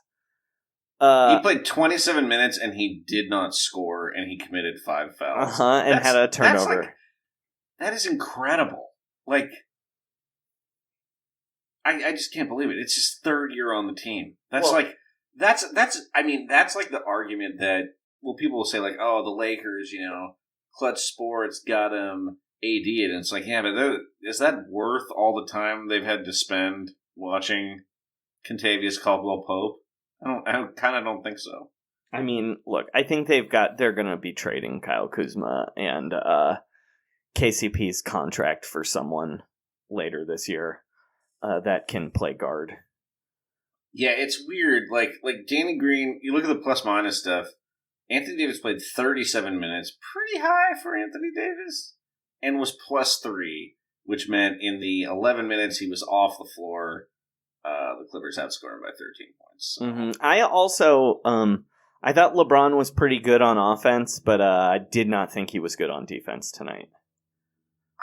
He played 27 minutes and he did not score and he committed 5 fouls. And had a turnover. That is incredible. I just can't believe it. It's his third year on the team. That's the argument that, people will say oh, the Lakers, Clutch Sports got him AD, and it's like, yeah, but is that worth all the time they've had to spend watching Kentavious Caldwell-Pope? I kind of don't think so. I mean, look, I think they're going to be trading Kyle Kuzma and KCP's contract for someone later this year that can play guard. Yeah, it's weird. Like Danny Green, you look at the plus-minus stuff, Anthony Davis played 37 minutes, pretty high for Anthony Davis, and was +3, which meant in the 11 minutes he was off the floor, the Clippers outscored him by 13 points. So. I also, I thought LeBron was pretty good on offense, but I did not think he was good on defense tonight.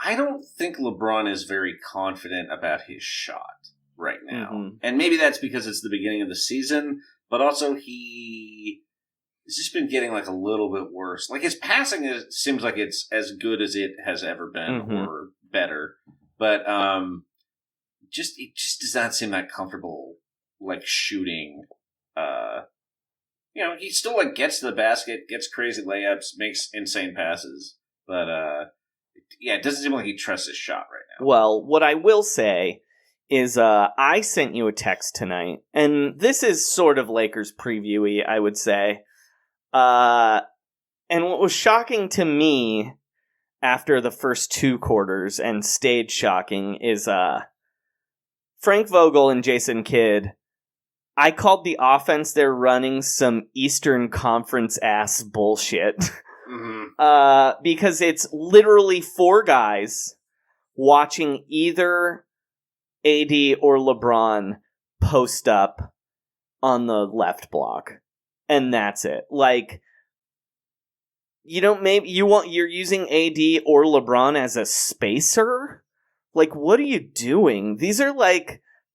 I don't think LeBron is very confident about his shot right now. And maybe that's because it's the beginning of the season, but also he has just been getting a little bit worse. His passing seems like it's as good as it has ever been or better, but it just does not seem that comfortable shooting. He still gets to the basket, gets crazy layups, makes insane passes, but it doesn't seem like he trusts his shot right now. Well, what I will say is I sent you a text tonight, and this is sort of Lakers preview-y, I would say. And what was shocking to me after the first 2 quarters, and stayed shocking, is Frank Vogel and Jason Kidd. I called the offense they're running some Eastern Conference-ass bullshit. Because it's literally 4 guys watching either AD or LeBron post up on the left block. And that's it. You're using AD or LeBron as a spacer? What are you doing? These are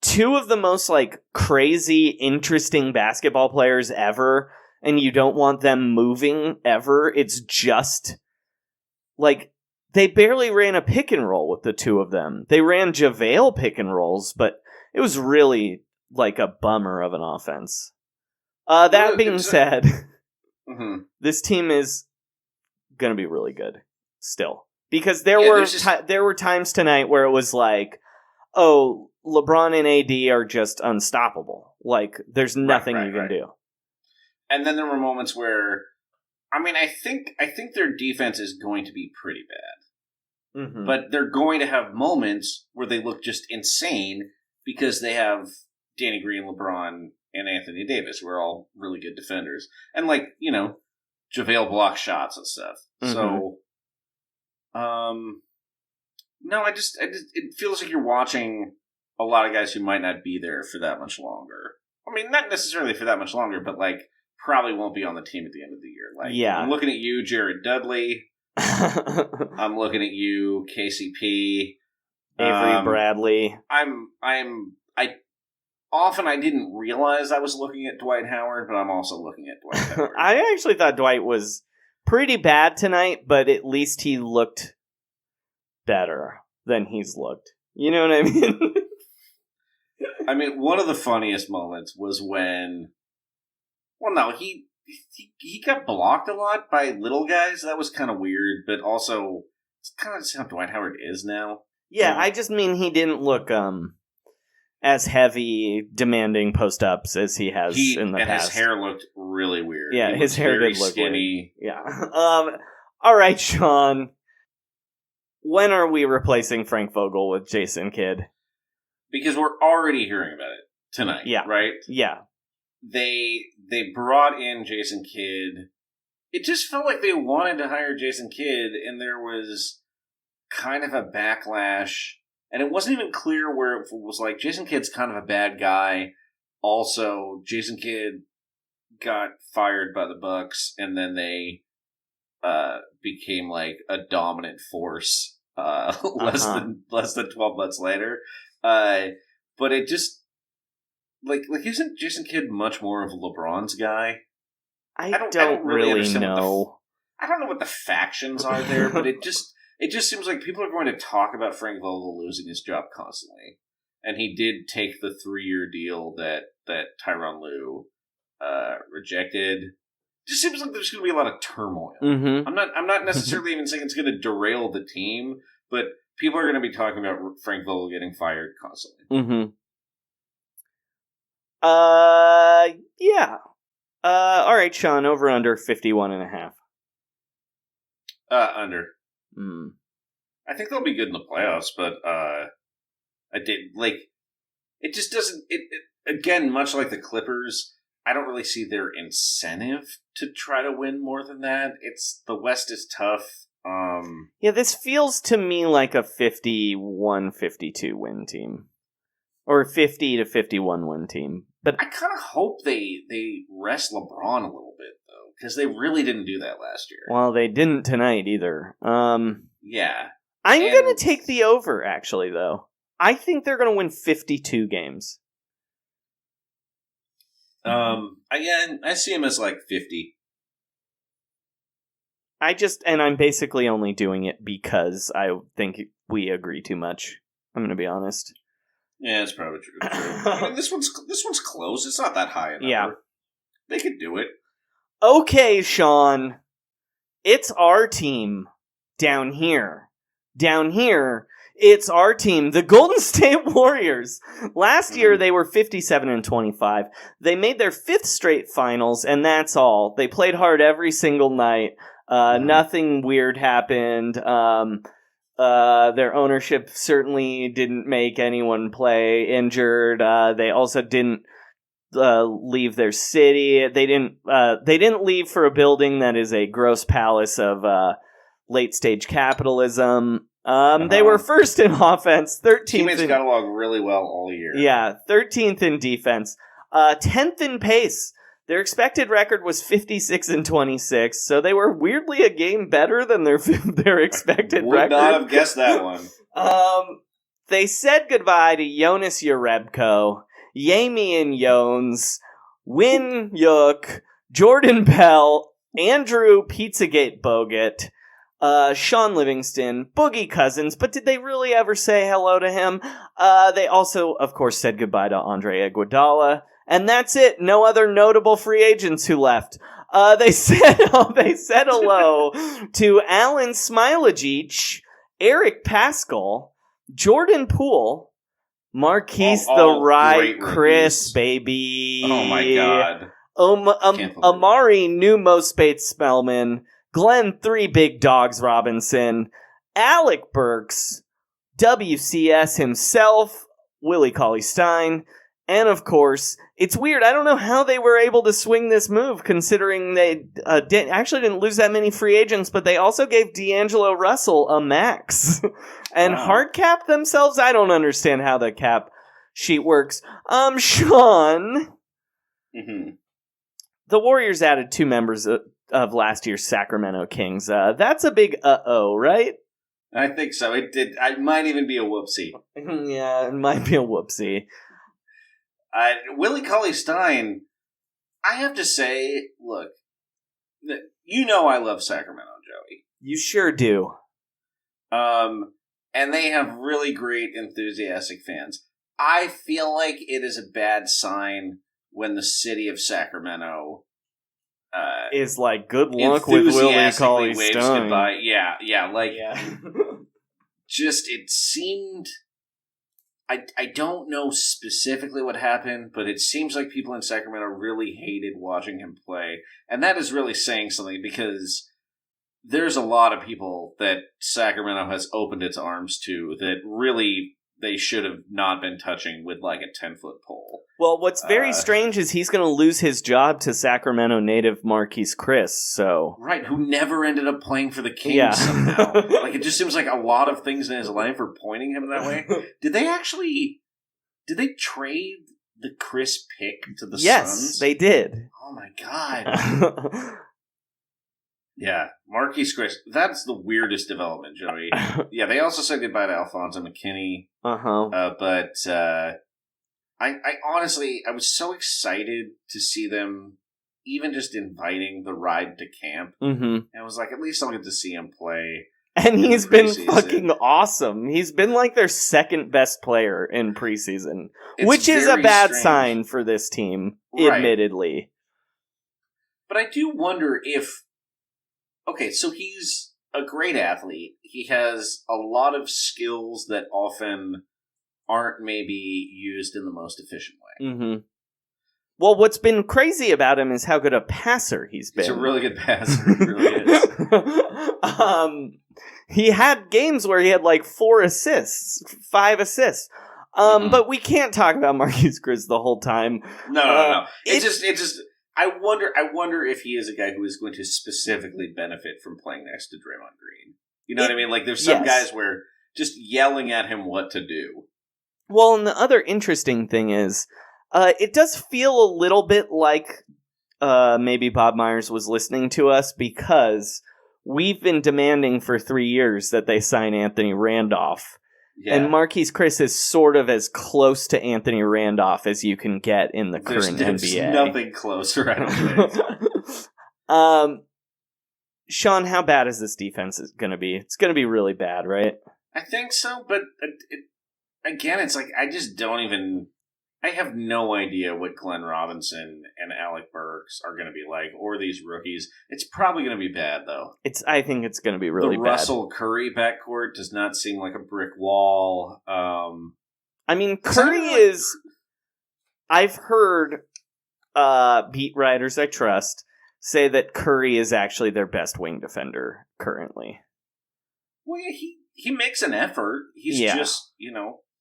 2 of the most crazy, interesting basketball players ever. And you don't want them moving ever. It's just they barely ran a pick and roll with the 2 of them. They ran JaVale pick and rolls, but it was really a bummer of an offense. That being said, this team is going to be really good still Because there were times tonight where it was like, oh, LeBron and AD are just unstoppable. Like, there's nothing you can do. And then there were moments where, I mean, I think their defense is going to be pretty bad. Mm-hmm. But they're going to have moments where they look just insane because they have Danny Green, LeBron, and Anthony Davis, who are all really good defenders. And, like, you know, JaVale block shots and stuff. Mm-hmm. So, no, it feels like you're watching a lot of guys who might not be there for that much longer. I mean, not necessarily for that much longer, but, like, probably won't be on the team at the end of the year. Like, yeah. I'm looking at you, Jared Dudley. I'm looking at you, KCP. Avery Bradley. I didn't realize I was looking at Dwight Howard, but I'm also looking at Dwight Howard. I actually thought Dwight was pretty bad tonight, but at least he looked better than he's looked. You know what I mean? I mean, one of the funniest moments was when... Well, no, he got blocked a lot by little guys. That was kind of weird, but also it's kind of just how Dwight Howard is now. Yeah, I just mean he didn't look as heavy, demanding post-ups as he has in the past. And his hair looked really weird. Yeah, his hair did look skinny. Weird. Yeah. All right, Sean. When are we replacing Frank Vogel with Jason Kidd? Because we're already hearing about it tonight, right? Yeah. They brought in Jason Kidd. It just felt like they wanted to hire Jason Kidd, and there was kind of a backlash. And it wasn't even clear where it was like, Jason Kidd's kind of a bad guy. Also, Jason Kidd got fired by the Bucks, and then they became like a dominant force less than 12 months later. But it just like isn't Jason Kidd much more of LeBron's guy? I don't really know. I don't know what the factions are there, but it just seems like people are going to talk about Frank Vogel losing his job constantly. And he did take the 3-year deal that Tyronn Lue rejected. It just seems like there's going to be a lot of turmoil. Mm-hmm. I'm not necessarily even saying it's going to derail the team, but people are going to be talking about Frank Vogel getting fired constantly. Mm-hmm. Yeah. All right, Sean, over under 51.5. Under. Mm. I think they'll be good in the playoffs, but it just doesn't. It again, much like the Clippers, I don't really see their incentive to try to win more than that. The West is tough. Yeah, this feels to me like a 51-52 win team, or 50-51 win team. But I kind of hope they rest LeBron a little bit though, because they really didn't do that last year. Well, they didn't tonight either. Yeah, I'm going to take the over. Actually, though, I think they're going to win 52 games. I see him as like 50. I'm basically only doing it because I think we agree too much. I'm going to be honest. Yeah, it's probably true. I mean, this one's close. It's not that high a number. Yeah. They could do it. Okay, Sean. It's our team down here. Down here, it's our team, the Golden State Warriors. Last year, they were 57-25. They made their 5th straight finals, and that's all. They played hard every single night. Nothing weird happened. Their ownership certainly didn't make anyone play injured. They also didn't leave their city. They didn't leave for a building that is a gross palace of late stage capitalism. They were first in offense, 13th. Teammates got along really well all year. Yeah, 13th in defense, 10th in pace. Their expected record was 56-26, so they were weirdly a game better than their expected record. Would not have guessed that one. They said goodbye to Jonas Jerebko, Yamian Jones, Win Yook, Jordan Bell, Andrew Pizzagate Bogut, Sean Livingston, Boogie Cousins, but did they really ever say hello to him? They also, of course, said goodbye to Andre Iguodala. And that's it. No other notable free agents who left. They said hello to Alan Smilajic, Eric Paschal, Jordan Poole, Marquise all the Ride, great Chris, rookies. baby. Oh my god. Can't believe Amari Numo Spates Spellman, Glenn 3 Big Dogs Robinson, Alec Burks, WCS himself, Willie Cauley-Stein, and of course, it's weird. I don't know how they were able to swing this move, considering they didn't lose that many free agents, but they also gave D'Angelo Russell a max and hard cap themselves. I don't understand how the cap sheet works. Sean, the Warriors added 2 members of last year's Sacramento Kings. That's a big right? I think so. It did. It might even be a whoopsie. Yeah, it might be a whoopsie. Willie Cauley-Stein, I have to say, look, you know I love Sacramento, Joey. You sure do. And they have really great, enthusiastic fans. I feel like it is a bad sign when the city of Sacramento is like, good luck with Willie Cauley-Stein. Just, it seemed... I don't know specifically what happened, but it seems like people in Sacramento really hated watching him play. And that is really saying something, because there's a lot of people that Sacramento has opened its arms to that really they should have not been touching with like a 10-foot pole. Well, what's very strange is he's going to lose his job to Sacramento native Marquise Chris, so... Right, who never ended up playing for the Kings somehow. Like, it just seems like a lot of things in his life are pointing him that way. Did they trade the Chris pick to the Suns? Yes, they did. Oh my god. Yeah, Marquise Chris. That's the weirdest development, Joey. Yeah, they also said goodbye to Alfonso McKinney. But I honestly, I was so excited to see them even just inviting the Ride to camp. And I was like, at least I'll get to see him play. And he's been fucking awesome. He's been like their second best player in preseason, which is a bad sign for this team, admittedly. But I do wonder if... Okay, so he's a great athlete. He has a lot of skills that often aren't maybe used in the most efficient way. Well, what's been crazy about him is how good a passer he's been. He's a really good passer. He really is. He had games where he had like 4 assists, 5 assists. But we can't talk about Marquise Chris the whole time. No. It's just. I wonder if he is a guy who is going to specifically benefit from playing next to Draymond Green. You know what I mean? Like, there's some guys where just yelling at him what to do. Well, and the other interesting thing is, it does feel a little bit like maybe Bob Myers was listening to us, because we've been demanding for 3 years that they sign Anthony Randolph. Yeah. And Marquise Chris is sort of as close to Anthony Randolph as you can get in the current NBA. There's nothing closer, I don't think. Sean, how bad is this defense going to be? It's going to be really bad, right? I think so, but again, it's like I just don't even... I have no idea what Glenn Robinson and Alec Burks are going to be like, or these rookies. It's probably going to be bad, though. I think it's going to be really bad. The Russell Curry backcourt does not seem like a brick wall. I mean, Curry is... I've heard beat writers I trust say that Curry is actually their best wing defender currently. Well, yeah, he makes an effort. He's just,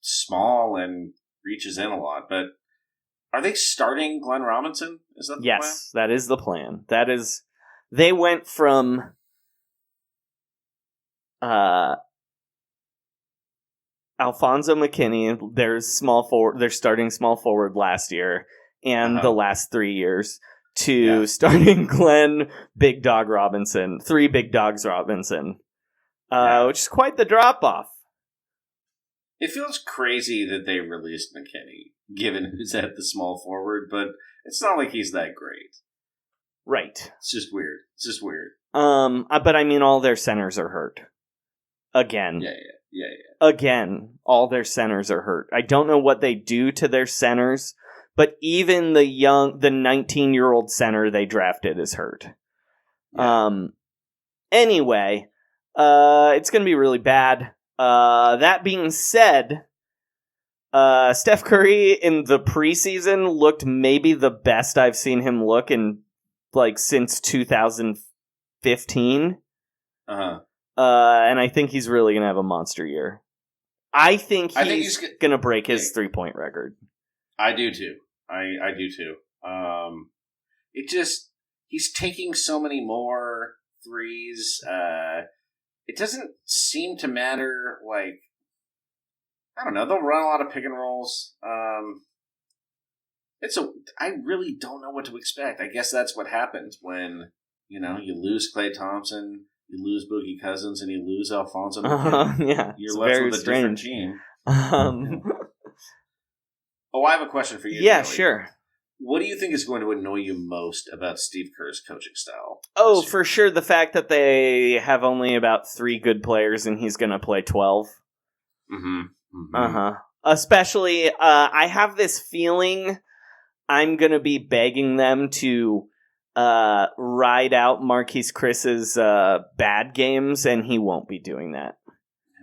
small and reaches in a lot. But are they starting Glenn Robinson? Is that the plan? Yes, that is the plan. They went from Alfonso McKinney, their starting small forward last year and the last 3 years, to starting Glenn Big Dog Robinson, 3 Big Dogs Robinson, which is quite the drop-off. It feels crazy that they released McKinney, given who's at the small forward, but it's not like he's that great. Right. It's just weird. But I mean, all their centers are hurt. Again. Yeah. Again, all their centers are hurt. I don't know what they do to their centers, but even the 19-year-old center they drafted is hurt. Yeah. Anyway, It's going to be really bad. That being said, Steph Curry in the preseason looked maybe the best I've seen him look in since 2015. And I think he's really going to have a monster year. I think he's going to break his 3-point record. I do too. I do too. He's taking so many more threes. It doesn't seem to matter. I don't know. They'll run a lot of pick and rolls. I really don't know what to expect. I guess that's what happens when you lose Klay Thompson, you lose Boogie Cousins, and you lose Alfonso. Yeah, you're left with a different team. Oh, I have a question for you. Yeah, Joey. Sure. What do you think is going to annoy you most about Steve Kerr's coaching style? Oh, for sure. The fact that they have only about 3 good players and he's going to play 12. Especially, I have this feeling I'm going to be begging them to ride out Marquise Chris's bad games, and he won't be doing that.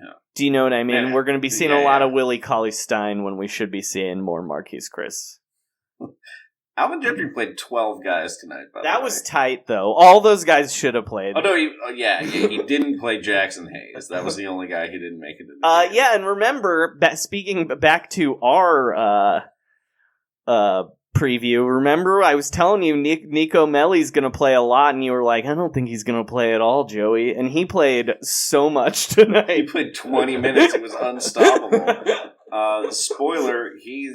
Yeah. Do you know what I mean? Yeah. We're going to be seeing a lot of Willie Cauley-Stein when we should be seeing more Marquise Chris. Alvin Gentry played 12 guys tonight, by the way. That was tight, though. All those guys should have played. Oh, no, he didn't play Jackson Hayes. That was the only guy who didn't make it to the game. Yeah, and remember, speaking back to our preview, remember I was telling you Nico Melli's going to play a lot, and you were like, I don't think he's going to play at all, Joey. And he played so much tonight. He played 20 minutes. It was unstoppable. Spoiler, he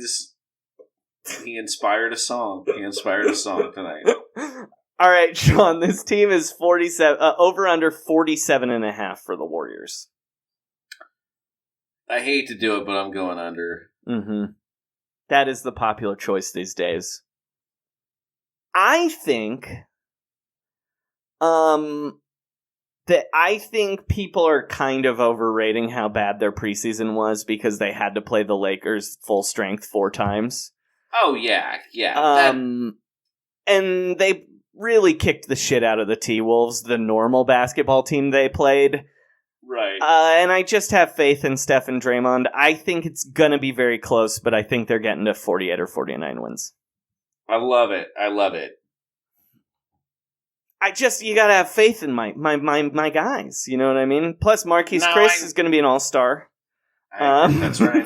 inspired a song. He inspired a song tonight. All right, Sean, this team is 47 over under 47.5 for the Warriors. I hate to do it, but I'm going under. That is the popular choice these days. I think people are kind of overrating how bad their preseason was because they had to play the Lakers full strength 4 times. Oh, yeah. And they really kicked the shit out of the T-Wolves, the normal basketball team they played. Right. And I just have faith in Steph and Draymond. I think it's going to be very close, but I think they're getting to 48 or 49 wins. I love it. You got to have faith in my guys. You know what I mean? Plus, Marquise Chris is going to be an all-star. That's right.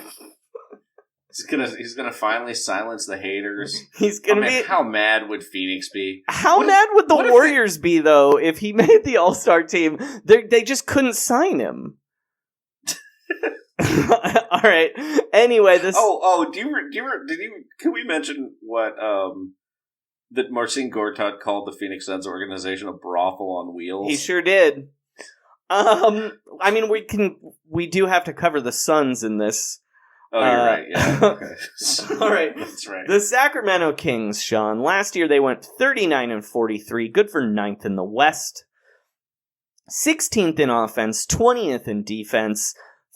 He's gonna finally silence the haters. He's gonna be. How mad would Phoenix be? How mad would the Warriors be though if he made the All-Star team? They just couldn't sign him. All right. Anyway, this. Can we mention what that Marcin Gortat called the Phoenix Suns organization a brothel on wheels? He sure did. I mean, we do have to cover the Suns in this. Oh, you're right. Yeah. Okay. All right. That's right. The Sacramento Kings, Sean. Last year they went 39-43, good for 9th in the West. 16th in offense, 20th in defense,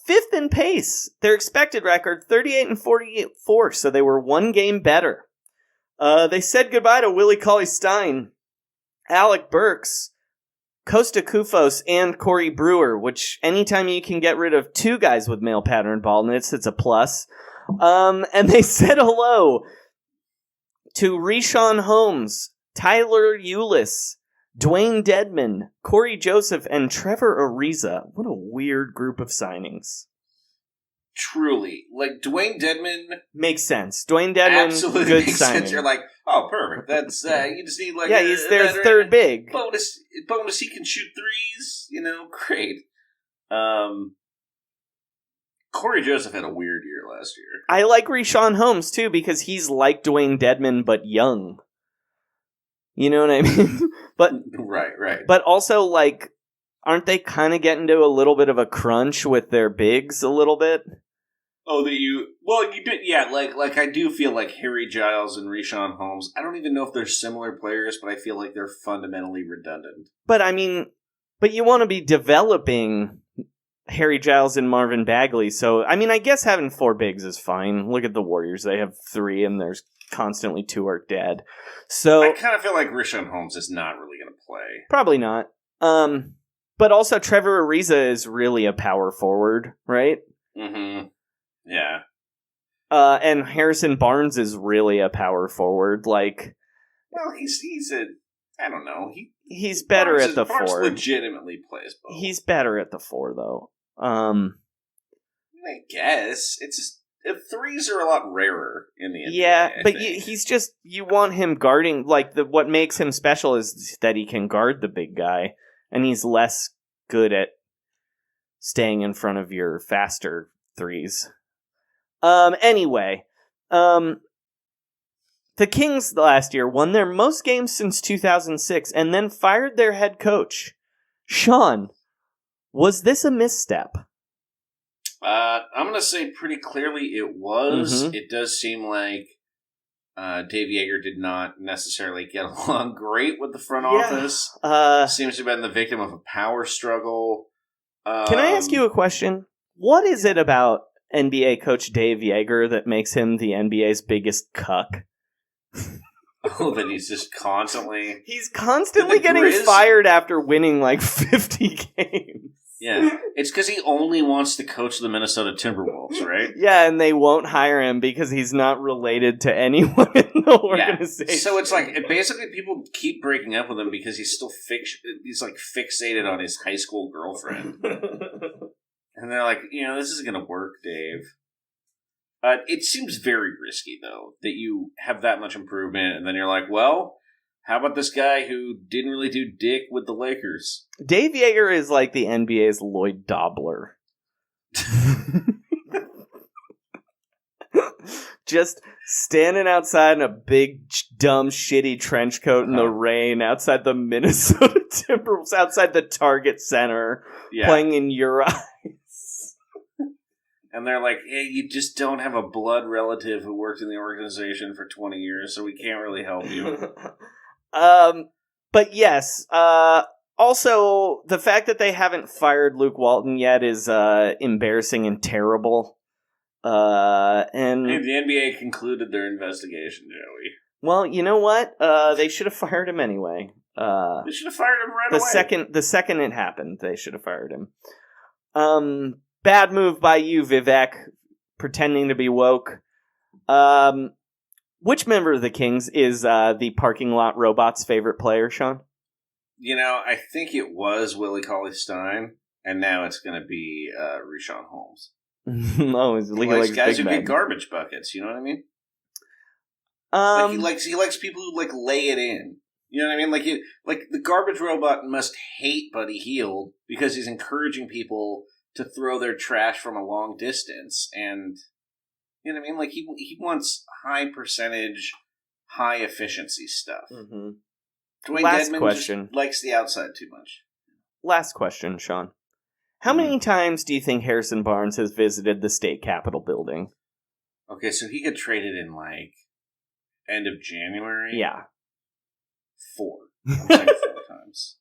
5th in pace. Their expected record 38-44, so they were 1 game better. They said goodbye to Willie Cauley-Stein, Alec Burks, Costa Koufos, and Corey Brewer, which anytime you can get rid of 2 guys with male pattern baldness, it's a plus. And they said hello to Richaun Holmes, Tyler Ulis, Dwayne Dedman, Corey Joseph, and Trevor Ariza. What a weird group of signings. Truly. Dwayne Dedman... Makes sense. Dwayne Dedman, absolutely good makes signing. sense. You're like, oh, perfect. That's, you just need yeah, he's their third big. Bonus, he can shoot threes. Great. Corey Joseph had a weird year last year. I like Richaun Holmes, too, because he's like Dwayne Dedman, but young. You know what I mean? But Right. But also, aren't they kind of getting to a little bit of a crunch with their bigs a little bit? Oh, you did, yeah. I do feel like Harry Giles and Richaun Holmes. I don't even know if they're similar players, but I feel like they're fundamentally redundant. But you want to be developing Harry Giles and Marvin Bagley. So, I guess having 4 bigs is fine. Look at the Warriors; they have 3, and there's constantly 2 are dead. So I kind of feel like Richaun Holmes is not really going to play. Probably not. But also, Trevor Ariza is really a power forward, right? Mm-hmm. Yeah. And Harrison Barnes is really a power forward. Like, well, he's a, I don't know. He's better at the Barnes 4. legitimately plays both. He's better at the 4, though. I guess it's just threes are a lot rarer in the NBA. Yeah, but he's just, you want him guarding. Like, what makes him special is that he can guard the big guy, and he's less good at staying in front of your faster threes. Anyway, the Kings last year won their most games since 2006 and then fired their head coach. Sean, was this a misstep? I'm going to say pretty clearly it was. Mm-hmm. It does seem like Dave Yeager did not necessarily get along great with the front office. Seems to have been the victim of a power struggle. Can I ask you a question? What is it about NBA coach Dave Yeager that makes him the NBA's biggest cuck? Oh, that he's just constantly... He's constantly getting fired after winning like 50 games. Yeah, it's because he only wants to coach the Minnesota Timberwolves, right? Yeah, and they won't hire him because he's not related to anyone in the organization. Yeah. So it's like, basically people keep breaking up with him because he's still he's like fixated on his high school girlfriend. And they're like, this isn't going to work, Dave. It seems very risky, though, that you have that much improvement, and then you're like, well, how about this guy who didn't really do dick with the Lakers? Dave Yeager is like the NBA's Lloyd Dobler. Just standing outside in a big, dumb, shitty trench coat in the rain outside the Minnesota Timberwolves, outside the Target Center, playing in your eyes. And they're like, hey, you just don't have a blood relative who worked in the organization for 20 years, so we can't really help you. But yes, also, the fact that they haven't fired Luke Walton yet is embarrassing and terrible. And the NBA concluded their investigation, Joey. Well, you know what? They should have fired him anyway. They should have fired him right away. The second it happened, they should have fired him. Bad move by you, Vivek, pretending to be woke. Which member of the Kings is the parking lot robot's favorite player, Sean? I think it was Willie Cauley-Stein, and now it's going to be Richaun Holmes. No, he likes guys who get garbage buckets. You know what I mean? He likes people who lay it in. You know what I mean? Like the garbage robot must hate Buddy Hield because he's encouraging people to throw their trash from a long distance, and you know what I mean? Like he wants high percentage, high efficiency stuff. Mm-hmm. Dwayne Last Dedmon question. Just likes the outside too much. Last question, Sean. How many times do you think Harrison Barnes has visited the state capitol building? Okay, so he got traded in end of January. Yeah, 4. I'm saying 4 times.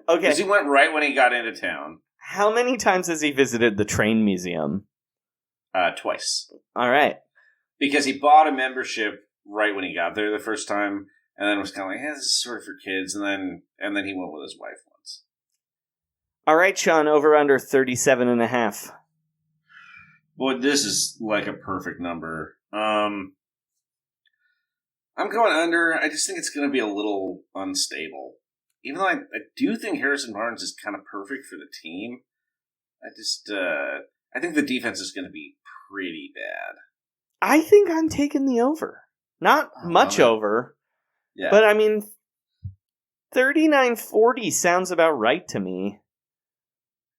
Okay, because he went right when he got into town. How many times has he visited the train museum? Twice. All right. Because he bought a membership right when he got there the first time, and then was kind of like, this is sort of for kids, and then he went with his wife once. All right, Sean, over under 37.5. Boy, this is like a perfect number. I'm going under. I just think it's going to be a little unstable. Even though I do think Harrison Barnes is kind of perfect for the team, I think the defense is going to be pretty bad. I think I'm taking the over. Not much over. Yeah. But, 39-40 sounds about right to me.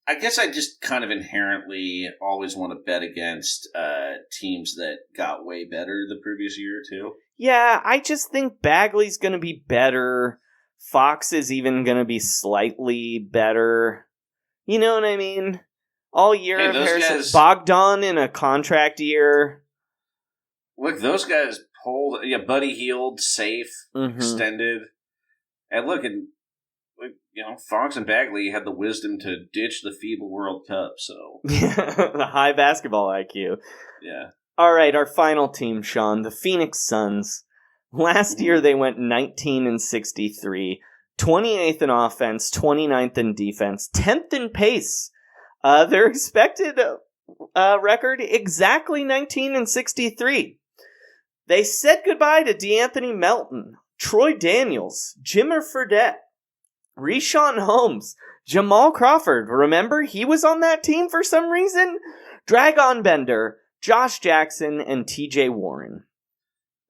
I guess I just kind of inherently always want to bet against teams that got way better the previous year, too. Yeah, I just think Bagley's going to be better. Fox is even going to be slightly better. You know what I mean? All year of Harrison. Bogdan in a contract year. Look, those guys pulled. Yeah, Buddy Hield, safe, extended. And look, Fox and Bagley had the wisdom to ditch the FIBA World Cup, so. The high basketball IQ. Yeah. All right, our final team, Sean, the Phoenix Suns. Last year they went 19-63, 28th in offense, 29th in defense, 10th in pace. Their expected record, exactly 19-63. They said goodbye to DeAnthony Melton, Troy Daniels, Jimmer Fredette, Richaun Holmes, Jamal Crawford. Remember, he was on that team for some reason? Dragon Bender, Josh Jackson, and TJ Warren.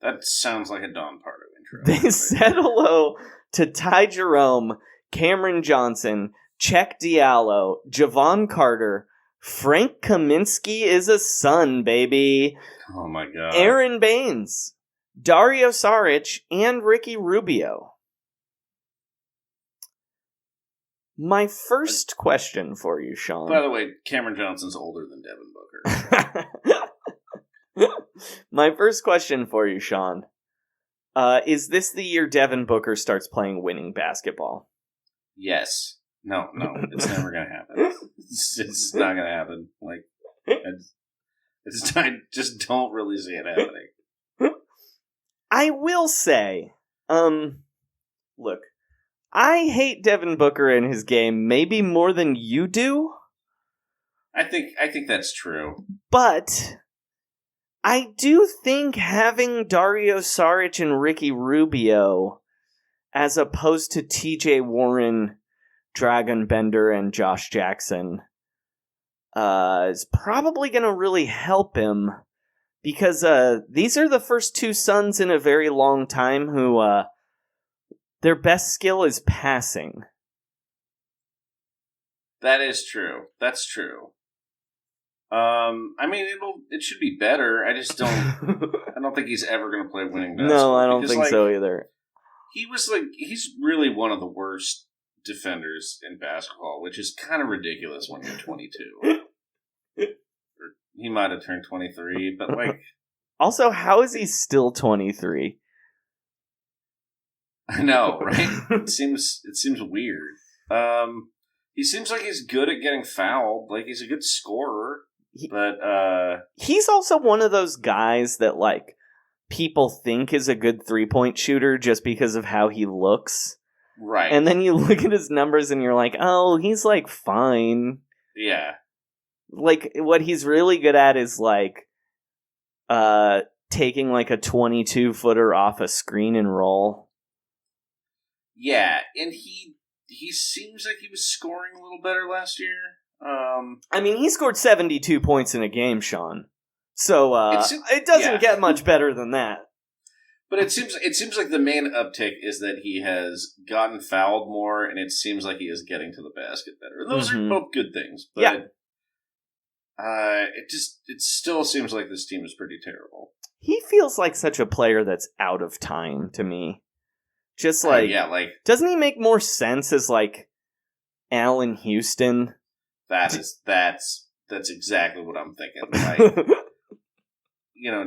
That sounds like a Don Pardo intro. They said hello to Ty Jerome, Cameron Johnson, Czech Diallo, Javon Carter, Frank Kaminsky is a son, baby. Oh my god. Aaron Baines, Dario Saric, and Ricky Rubio. My first question for you, Sean. By the way, Cameron Johnson's older than Devin Booker. My first question for you, Sean. Is this the year Devin Booker starts playing winning basketball? Yes. No, it's never gonna happen. It's not gonna happen. Like, I just don't really see it happening. I will say, look, I hate Devin Booker and his game maybe more than you do. I think that's true. But I do think having Dario Saric and Ricky Rubio as opposed to TJ Warren, Dragon Bender, and Josh Jackson is probably going to really help him because these are the first two Suns in a very long time who their best skill is passing. That is true. That's true. I mean, it should be better. I just don't. I don't think he's ever going to play winning basketball. No, I don't think so either. He's really one of the worst defenders in basketball, which is kind of ridiculous when you're 22. He might have turned 23, but like. Also, how is he still 23? I know, right? It seems weird. He seems like he's good at getting fouled. Like he's a good scorer, but he's also one of those guys that like people think is a good 3-point shooter just because of how he looks. Right. And then you look at his numbers and you're like, oh, he's like fine. Yeah. Like what he's really good at is like taking like a 22-footer off a screen and roll. Yeah, and he seems like he was scoring a little better last year. I mean, he scored 72 points in a game, Sean. So it doesn't get much better than that. But it seems like the main uptick is that he has gotten fouled more, and it seems like he is getting to the basket better. And those are both good things. But it still seems like this team is pretty terrible. He feels like such a player that's out of time to me. Just like, doesn't he make more sense as like Allen Houston? That's exactly what I'm thinking. Like,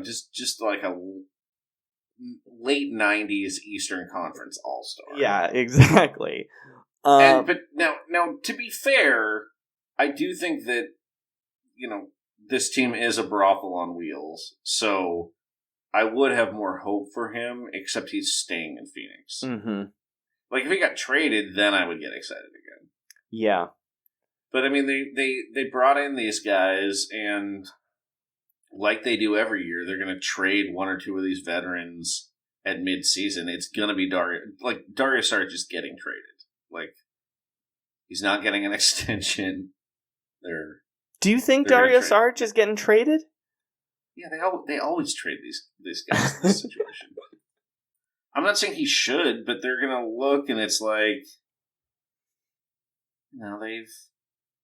just like a late 90s Eastern Conference All-Star. Yeah, exactly. But now, to be fair, I do think that, this team is a brothel on wheels. So I would have more hope for him, except he's staying in Phoenix. Mm-hmm. Like, if he got traded, then I would get excited again. Yeah. But, I mean, they brought in these guys, and like they do every year, they're going to trade one or two of these veterans at mid-season. It's going to be Dario Saric is getting traded. Like, he's not getting an extension. Do you think Dario Saric is getting traded? Yeah, they always trade these guys in this situation. I'm not saying he should, but they're going to look, and it's like,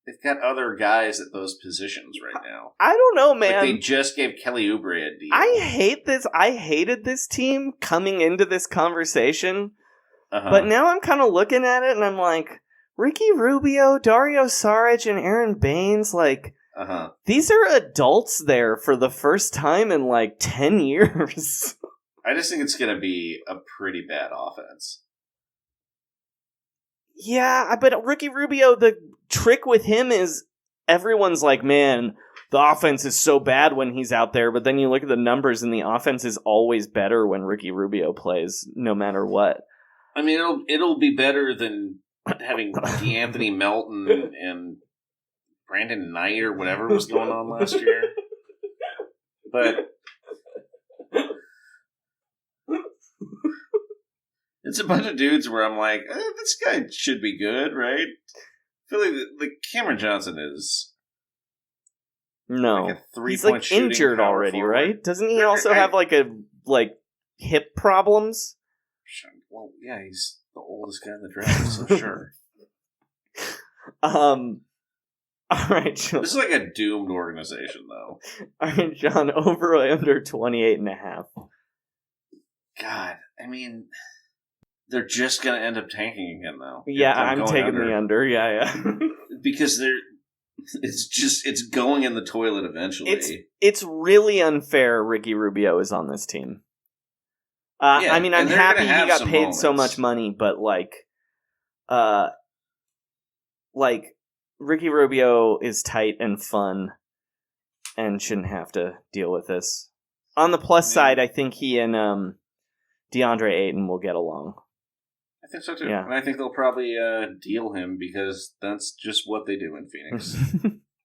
they've got other guys at those positions right now. I don't know, man. Like they just gave Kelly Oubre a deal. I hate this. I hated this team coming into this conversation, but now I'm kind of looking at it, and I'm like, Ricky Rubio, Dario Saric, and Aaron Baines, like, these are adults there for the first time in like 10 years. I just think it's going to be a pretty bad offense. Yeah, but Ricky Rubio, the trick with him is everyone's like, man, the offense is so bad when he's out there, but then you look at the numbers and the offense is always better when Ricky Rubio plays, no matter what. I mean, it'll be better than having D'Anthony Melton and Brandon Knight or whatever was going on last year. But it's a bunch of dudes where I'm like, this guy should be good, right? I feel like Cameron Johnson is no. like a he's like injured already, forward. Right? Doesn't he also have like hip problems? Well, yeah, he's the oldest guy in the draft, so sure. All right, Sean. This is like a doomed organization, though. All right, John, over or under 28.5. God, I mean, they're just going to end up tanking again, though. Yeah, I'm taking the under. Yeah. Because it's going in the toilet eventually. It's really unfair Ricky Rubio is on this team. I mean, I'm happy he got paid so much money, but Ricky Rubio is tight and fun and shouldn't have to deal with this. On the plus side, I think he and DeAndre Ayton will get along. I think so too. Yeah. And I think they'll probably deal him because that's just what they do in Phoenix.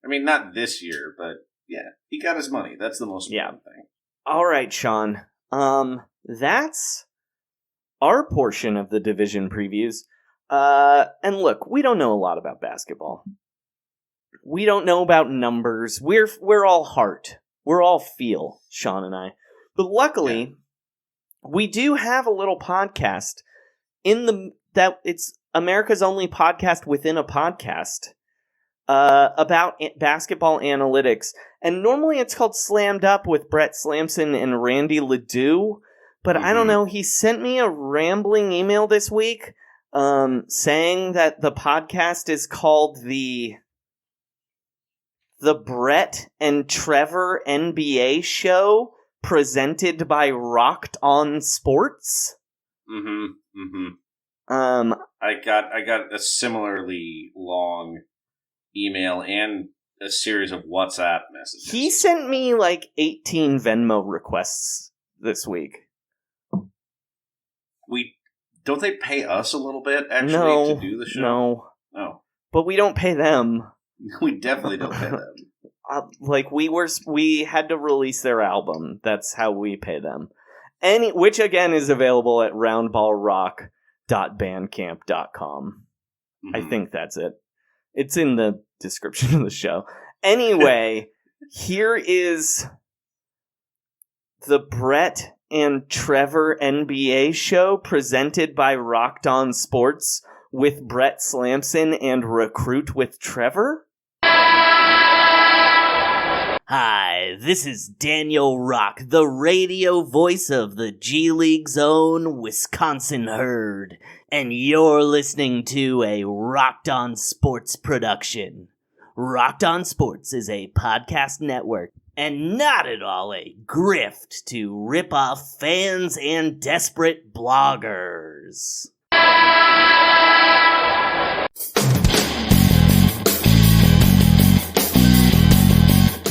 I mean, not this year, but yeah, he got his money. That's the most important thing. All right, Sean. That's our portion of the division previews. And look, we don't know a lot about basketball. We don't know about numbers. We're all heart. We're all feel, Sean and I. But luckily, we do have a little podcast that it's America's only podcast within a podcast about basketball analytics. And normally it's called Slamm'd Up with Brett Slamson and Randy Ledoux. But I don't know, he sent me a rambling email this week saying that the podcast is called the Brett and Trevor NBA Show, presented by Rocked On Sports. I got a similarly long email and a series of WhatsApp messages. He sent me like 18 Venmo requests this week. Don't they pay us a little bit actually to do the show? No. Oh. But we don't pay them. We definitely don't pay them. We had to release their album. That's how we pay them. Which again is available at roundballrock.bandcamp.com. I think that's it. It's in the description of the show. Anyway, here is the Brett and Trevor NBA Show, presented by Rocked On Sports with Brett Slamson and Recruit with Trevor. Hi, this is Daniel Rock, the radio voice of the G League's own Wisconsin Herd, and you're listening to a Rocked On Sports production. Rocked On Sports is a podcast network, and not at all a grift to rip off fans and desperate bloggers.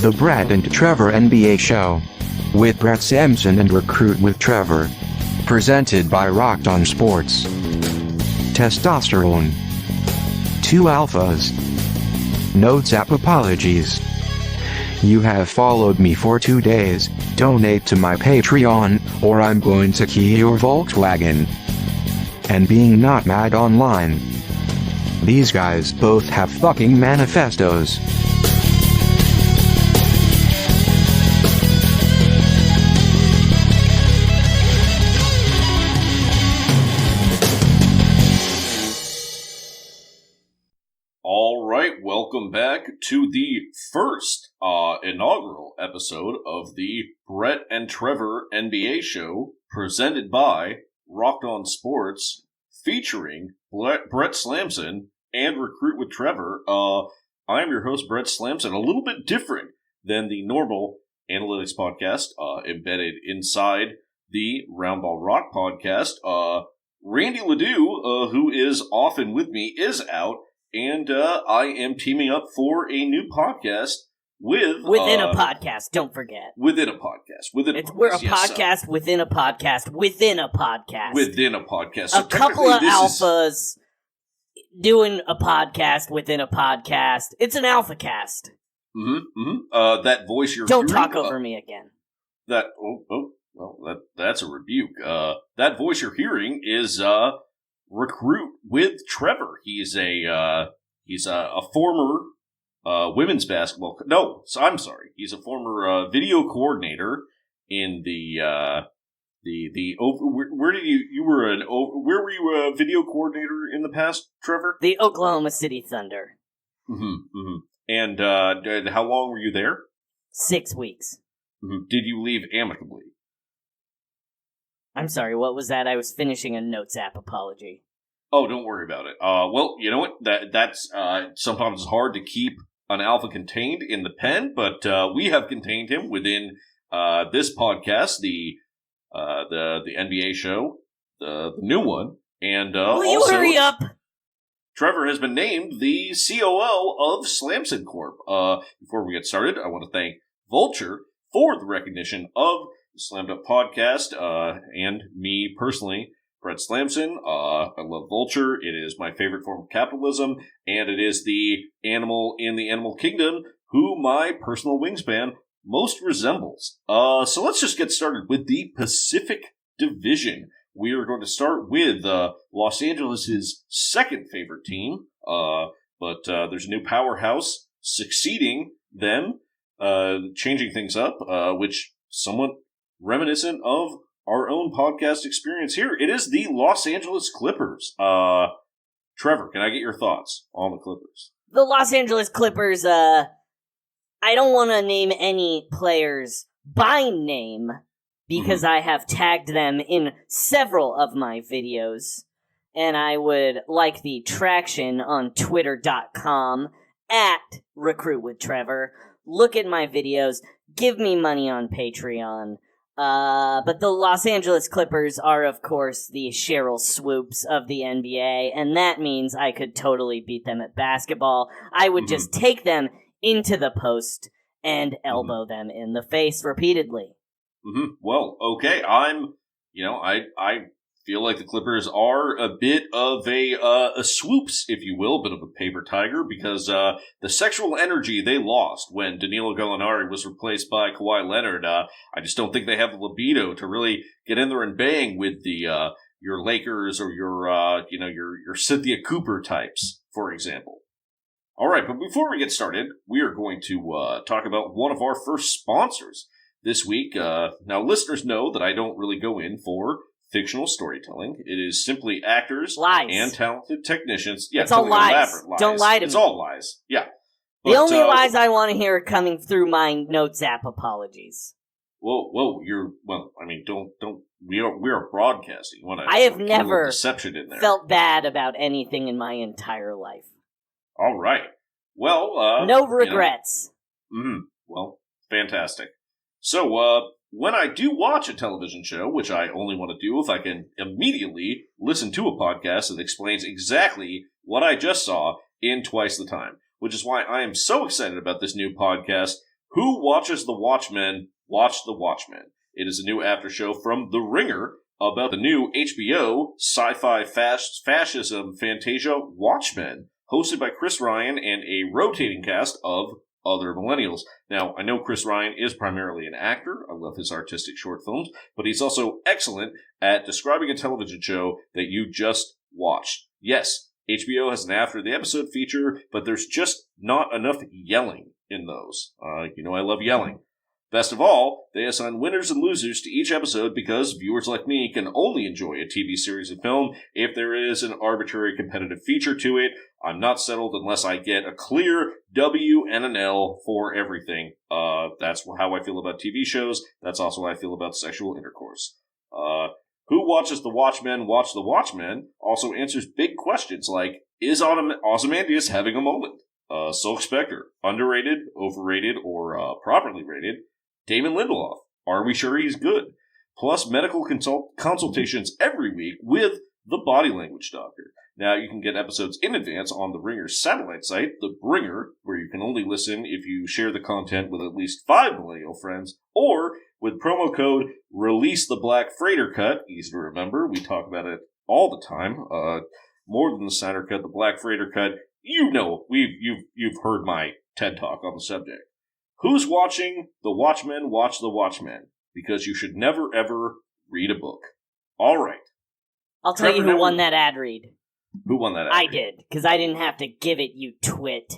The Brett and Trevor NBA Show. With Brett Sampson and Recruit with Trevor. Presented by Rocked On Sports. Testosterone. 2 alphas. No zap apologies. You have followed me for 2 days, donate to my Patreon, or I'm going to key your Volkswagen. And being not mad online. These guys both have fucking manifestos. Welcome back to the first inaugural episode of the Brett and Trevor NBA Show, presented by Rocked On Sports, featuring Brett Slamson and Recruit with Trevor. I'm your host, Brett Slamson, a little bit different than the normal analytics podcast embedded inside the Roundball Rock podcast. Randy Ledoux, who is often with me, is out. And I am teaming up for a new podcast Within a podcast, don't forget. Within a podcast. We're a podcast within a podcast within a podcast. Within a podcast. So a couple of alphas doing a podcast within a podcast. It's an alpha cast. That voice you're Don't hearing, talk over me again. That's a rebuke. That voice you're hearing is Recruit with Trevor. He's a former women's basketball. No, I'm sorry. He's a former video coordinator in where were you a video coordinator in the past, Trevor? The Oklahoma City Thunder. And how long were you there? 6 weeks. Did you leave amicably? I'm sorry, what was that? I was finishing a Notes app apology. Oh, don't worry about it. Well, you know what? That's sometimes hard to keep an alpha contained in the pen, but we have contained him within this podcast, the NBA show, the new one, and will you hurry up? Trevor has been named the COO of Slamm'd Corp. Before we get started, I want to thank Vulture for the recognition of the Slamm'd Up podcast and me personally. Brett Slamson, I love Vulture. It is my favorite form of capitalism, and it is the animal in the animal kingdom who my personal wingspan most resembles. So let's just get started with the Pacific Division. We are going to start with Los Angeles' second favorite team, but there's a new powerhouse succeeding them, changing things up, which somewhat reminiscent of our own podcast experience here. It is the Los Angeles Clippers. Trevor, can I get your thoughts on the Clippers? The Los Angeles Clippers, I don't want to name any players by name because I have tagged them in several of my videos, and I would like the traction on twitter.com at recruitwithtrevor. Look at my videos. Give me money on Patreon. But the Los Angeles Clippers are, of course, the Cheryl Swoops of the NBA, and that means I could totally beat them at basketball. I would just take them into the post and elbow them in the face repeatedly. Well, okay, I feel like the Clippers are a bit of a swoops, if you will, a bit of a paper tiger, because the sexual energy they lost when Danilo Gallinari was replaced by Kawhi Leonard, I just don't think they have the libido to really get in there and bang with the your Lakers or your Cynthia Cooper types, for example. All right, but before we get started, we are going to talk about one of our first sponsors this week. Now, listeners know that I don't really go in for fictional storytelling. It is simply actors and talented technicians. Yeah, it's all lies. Don't lie to me. It's all lies. Yeah. The only lies I want to hear are coming through my Notes app apologies. Whoa! We are broadcasting. I have never deception in there. Felt bad about anything in my entire life. All right. Well, no regrets. Well, fantastic. So, when I do watch a television show, which I only want to do if I can immediately listen to a podcast that explains exactly what I just saw in twice the time, which is why I am so excited about this new podcast, Who Watches the Watchmen? Watch the Watchmen. It is a new after show from The Ringer about the new HBO sci-fi fascism fantasia Watchmen, hosted by Chris Ryan and a rotating cast of other millennials. Now, I know Chris Ryan is primarily an actor. I love his artistic short films, but he's also excellent at describing a television show that you just watched. Yes, HBO has an after the episode feature, but there's just not enough yelling in those. I love yelling. Best of all, they assign winners and losers to each episode because viewers like me can only enjoy a TV series and film if there is an arbitrary competitive feature to it. I'm not settled unless I get a clear W and an L for everything. That's how I feel about TV shows. That's also how I feel about sexual intercourse. Who Watches the Watchmen? Watch the Watchmen also answers big questions like, is Ozymandias having a moment? Silk Spectre, underrated, overrated, or properly rated? Damon Lindelof, are we sure he's good? Plus medical consultations every week with the body language doctor. Now, you can get episodes in advance on the Ringer's satellite site, The Bringer, where you can only listen if you share the content with at least 5 millennial friends, or with promo code Release the Black Freighter Cut. Easy to remember. We talk about it all the time. More than the Snyder Cut, the Black Freighter Cut. You know, you've heard my TED Talk on the subject. Who's watching The Watchmen? Watch The Watchmen, because you should never, ever read a book. All right. I'll tell you who won that ad read. Who won that ad I read? did, because I didn't have to give it, you twit.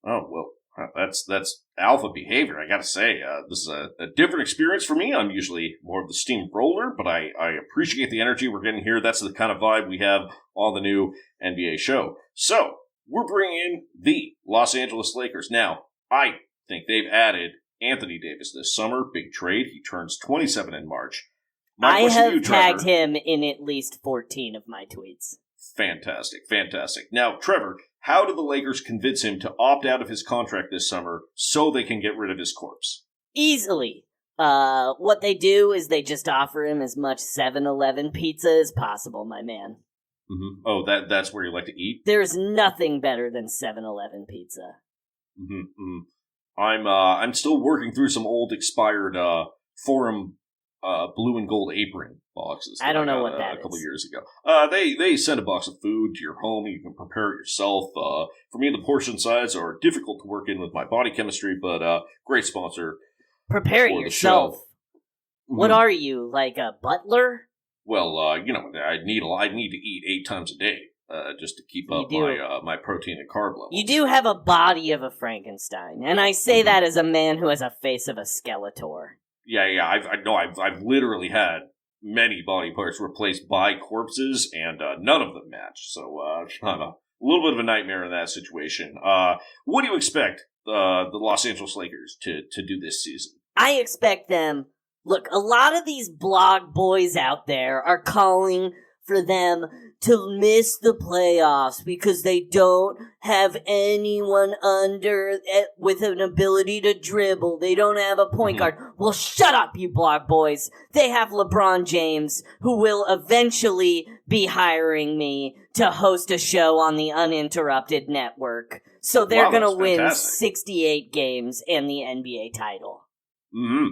Oh, well, that's alpha behavior, I gotta say. This is a different experience for me. I'm usually more of the steamroller, but I appreciate the energy we're getting here. That's the kind of vibe we have on the new NBA show. So, we're bringing in the Los Angeles Lakers. Now, I think they've added Anthony Davis this summer. Big trade. He turns 27 in March. I have tagged him in at least 14 of my tweets. Fantastic. Now, Trevor, how did the Lakers convince him to opt out of his contract this summer so they can get rid of his corpse? Easily. What they do is they just offer him as much 7-Eleven pizza as possible, my man. Mm-hmm. Oh, that's where you like to eat? There's nothing better than 7-Eleven pizza. Mm-hmm. I'm still working through some old expired Forum blue and gold apron boxes. I don't know what that is. A couple years ago. They send a box of food to your home. You can prepare it yourself. For me, the portion size are difficult to work in with my body chemistry, but great sponsor. Prepare it yourself. What are you, like a butler? Well, I need to eat 8 times a day just to keep up my protein and carb levels. You do have a body of a Frankenstein, and I say that as a man who has a face of a Skeletor. Yeah. I've literally had many body parts replaced by corpses, and none of them match. So I'm a little bit of a nightmare in that situation. What do you expect the Los Angeles Lakers to do this season? I expect them. Look, a lot of these blog boys out there are calling for them to miss the playoffs because they don't have anyone under with an ability to dribble. They don't have a point guard. Well, shut up, you blog boys. They have LeBron James, who will eventually be hiring me to host a show on the Uninterrupted Network. So they're going to win 68 games and the NBA title.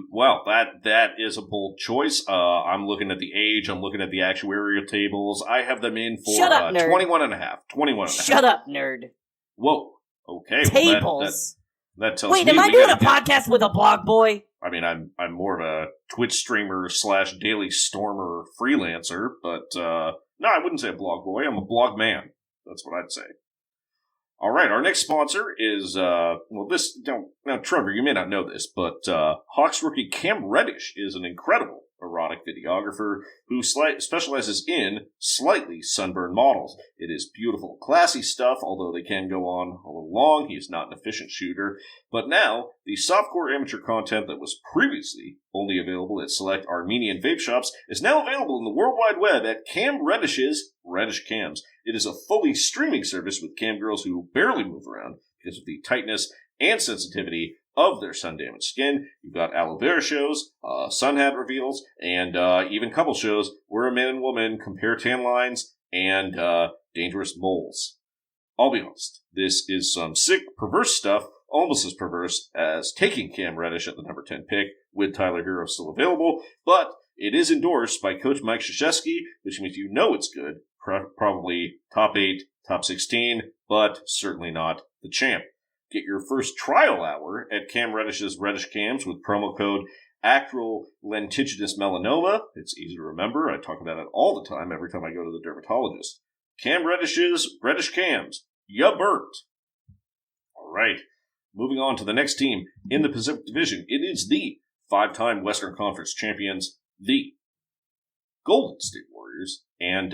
Well, that is a bold choice. I'm looking at the age. I'm looking at the actuarial tables. I have them in for Shut up, nerd. 21 and a half. 21 and a half. Shut up, nerd. Whoa. Okay. Tables. Well, that tells Wait, me am I doing a podcast with a blog boy? I mean, I'm more of a Twitch streamer / Daily Stormer freelancer, but no, I wouldn't say a blog boy. I'm a blog man. That's what I'd say. All right, our next sponsor is, now, Trevor, you may not know this, but Hawks rookie Cam Reddish is an incredible erotic videographer who specializes in slightly sunburned models. It is beautiful, classy stuff, although they can go on a little long. He is not an efficient shooter. But now, the softcore amateur content that was previously only available at select Armenian vape shops is now available in the World Wide Web at Cam Reddish's Reddish Cams. It is a fully streaming service with cam girls who barely move around because of the tightness and sensitivity of their sun-damaged skin. You've got aloe vera shows, sun hat reveals, and even couple shows where a man and woman compare tan lines and dangerous moles. I'll be honest, this is some sick, perverse stuff, almost as perverse as taking Cam Reddish at the number 10 pick with Tyler Hero still available, but it is endorsed by Coach Mike Krzyzewski, which means you know it's good. Probably top 8, top 16, but certainly not the champ. Get your first trial hour at Cam Reddish's Reddish Cams with promo code acral lentiginous melanoma. It's easy to remember. I talk about it all the time every time I go to the dermatologist. Cam Reddish's Reddish Cams. Ya burnt. All right. Moving on to the next team in the Pacific Division. It is the 5-time Western Conference champions, the Golden State Warriors. And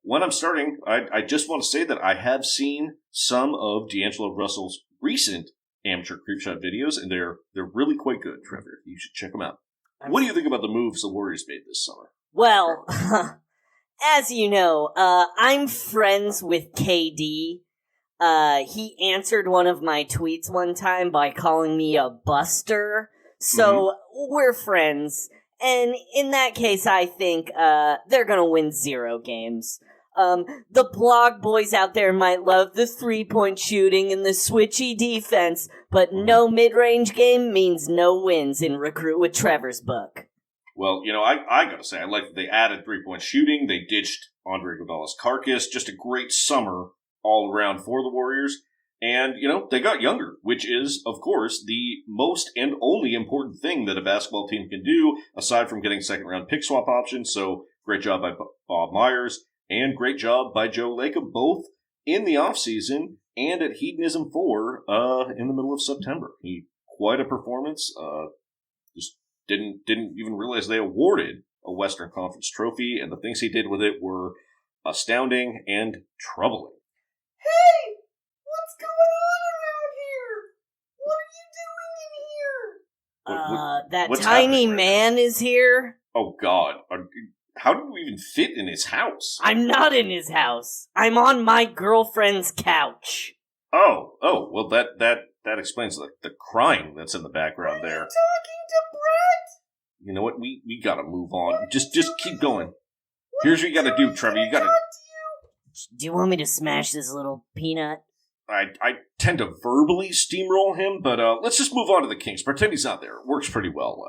when I'm starting, I just want to say that I have seen some of D'Angelo Russell's recent amateur creepshot videos, and they're really quite good, Trevor. You should check them out. What do you think about the moves the Warriors made this summer? Well, as you know, I'm friends with KD. He answered one of my tweets one time by calling me a buster, so we're friends. And in that case, I think they're going to win 0 games. The blog boys out there might love the 3-point shooting and the switchy defense, but no mid-range game means no wins in Recruit with Trevor's book. Well, I gotta say, I like that they added 3-point shooting. They ditched Andre Iguodala's carcass. Just a great summer all around for the Warriors. And, they got younger, which is, of course, the most and only important thing that a basketball team can do, aside from getting second-round pick swap options. So, great job by Bob Myers, and great job by Joe Lacob, both in the offseason and at Hedonism 4 in the middle of September. Quite a performance. Just didn't even realize they awarded a Western Conference trophy, and the things he did with it were astounding and troubling. Hey! What's going on around here? What are you doing in here? That tiny man is here. Oh, God. How did we even fit in his house? I'm not in his house. I'm on my girlfriend's couch. Oh, well, that explains the crying that's in the background there. Are you talking to Brett? You know what? We gotta move on. Just keep going. Here's what you gotta do, Trevor. You gotta... Do you want me to smash this little peanut? I tend to verbally steamroll him, but let's just move on to the Kings. Pretend he's not there. It works pretty well.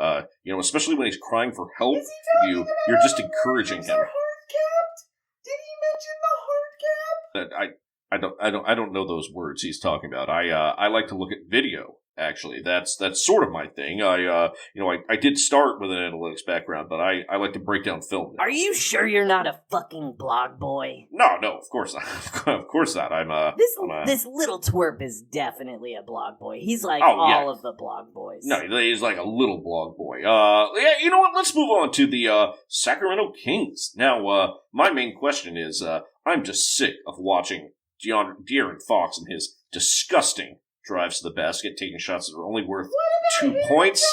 Especially when he's crying for help. You're just encouraging him. Did he mention the hard cap? I don't know those words he's talking about. I like to look at video. Actually, that's sort of my thing. I did start with an analytics background, but I like to break down film. Are you sure you're not a fucking blog boy? No, of course not. Of course not. This little twerp is definitely a blog boy. He's like all of the blog boys. No, he's like a little blog boy. Yeah, you know what? Let's move on to the Sacramento Kings. Now, my main question is, I'm just sick of watching De'Aaron Fox and his disgusting drives to the basket, taking shots that are only worth 2 points.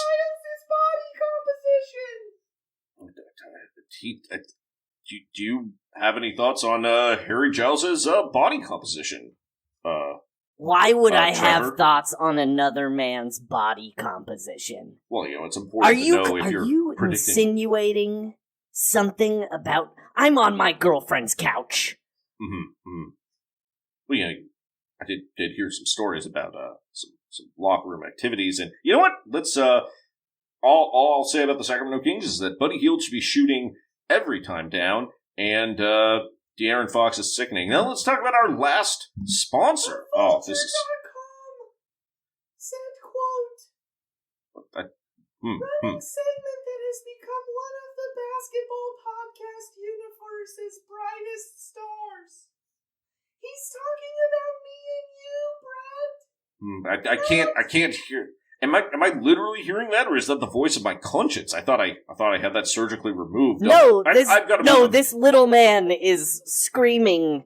Do you have any thoughts on Harry Giles' body composition? Why would I have thoughts on another man's body composition? Well, it's important to know if you're predicting. Insinuating something about... I'm on my girlfriend's couch. Mm-hmm. Well, I did hear some stories about some locker room activities, and you know what? Let's all I'll say about the Sacramento Kings is that Buddy Hield should be shooting every time down, and De'Aaron Fox is sickening. Now let's talk about our last sponsor. Oh, this is said quote. Running segment that has become one of the basketball podcast universe's brightest stars. He's talking about me and you, Brett. I can't hear. Am I literally hearing that, or is that the voice of my conscience? I thought I had that surgically removed. This little man is screaming.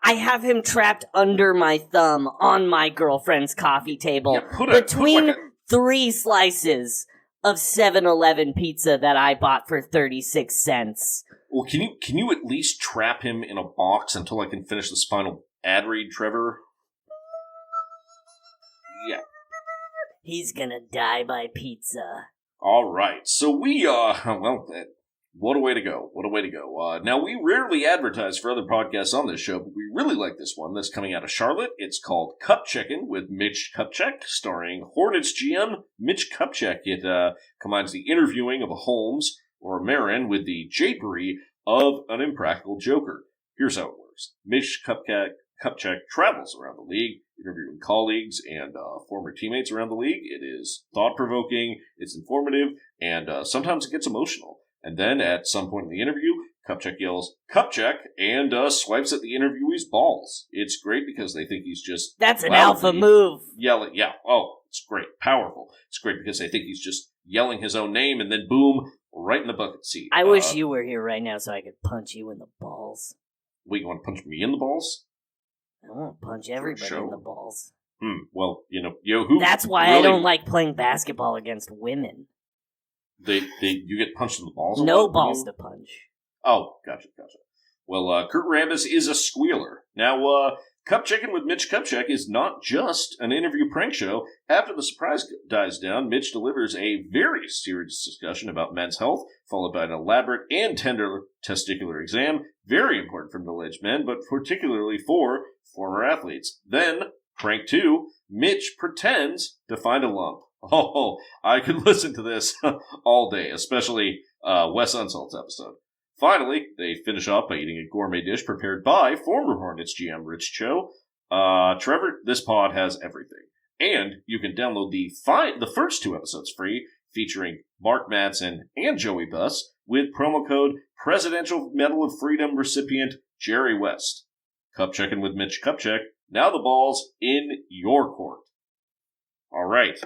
I have him trapped under my thumb on my girlfriend's coffee table between 3 slices of 7-Eleven pizza that I bought for 36 cents. Well, can you at least trap him in a box until I can finish this final ad read, Trevor? Yeah. He's gonna die by pizza. All right. So we, what a way to go. What a way to go. Now, we rarely advertise for other podcasts on this show, but we really like this one that's coming out of Charlotte. It's called Cup Checkin' with Mitch Kupchak, starring Hornets GM Mitch Kupchak. It combines the interviewing of a Holmes or a Marin with the japery of an impractical joker. Here's how it works. Mitch Kupchak travels around the league, interviewing colleagues and former teammates around the league. It is thought-provoking, it's informative, and sometimes it gets emotional. And then, at some point in the interview, Kupchak yells, "Kupchak," and swipes at the interviewee's balls. It's great because they think he's just... That's an alpha move. Yelling, yeah. Oh, it's great. Powerful. It's great because they think he's just yelling his own name, and then boom, right in the bucket seat. I wish you were here right now so I could punch you in the balls. Wait, you want to punch me in the balls? I want to punch everybody in the balls. Well, who... That's why I don't like playing basketball against women. You get punched in the balls? No balls to punch. Oh, gotcha. Well, Kurt Rambis is a squealer. Now, Cup Chicken with Mitch Kupchak is not just an interview prank show. After the surprise dies down, Mitch delivers a very serious discussion about men's health, followed by an elaborate and tender testicular exam, very important for middle-aged men, but particularly for former athletes. Then, prank 2, Mitch pretends to find a lump. Oh, I could listen to this all day, especially Wes Unsalt's episode. Finally, they finish off by eating a gourmet dish prepared by former Hornets GM Rich Cho. Trevor, this pod has everything. And you can download the first 2 episodes free, featuring Mark Madsen and Joey Buss, with promo code Presidential Medal of Freedom recipient Jerry West. Cup Checking with Mitch Kupchak. Now the ball's in your court. All right.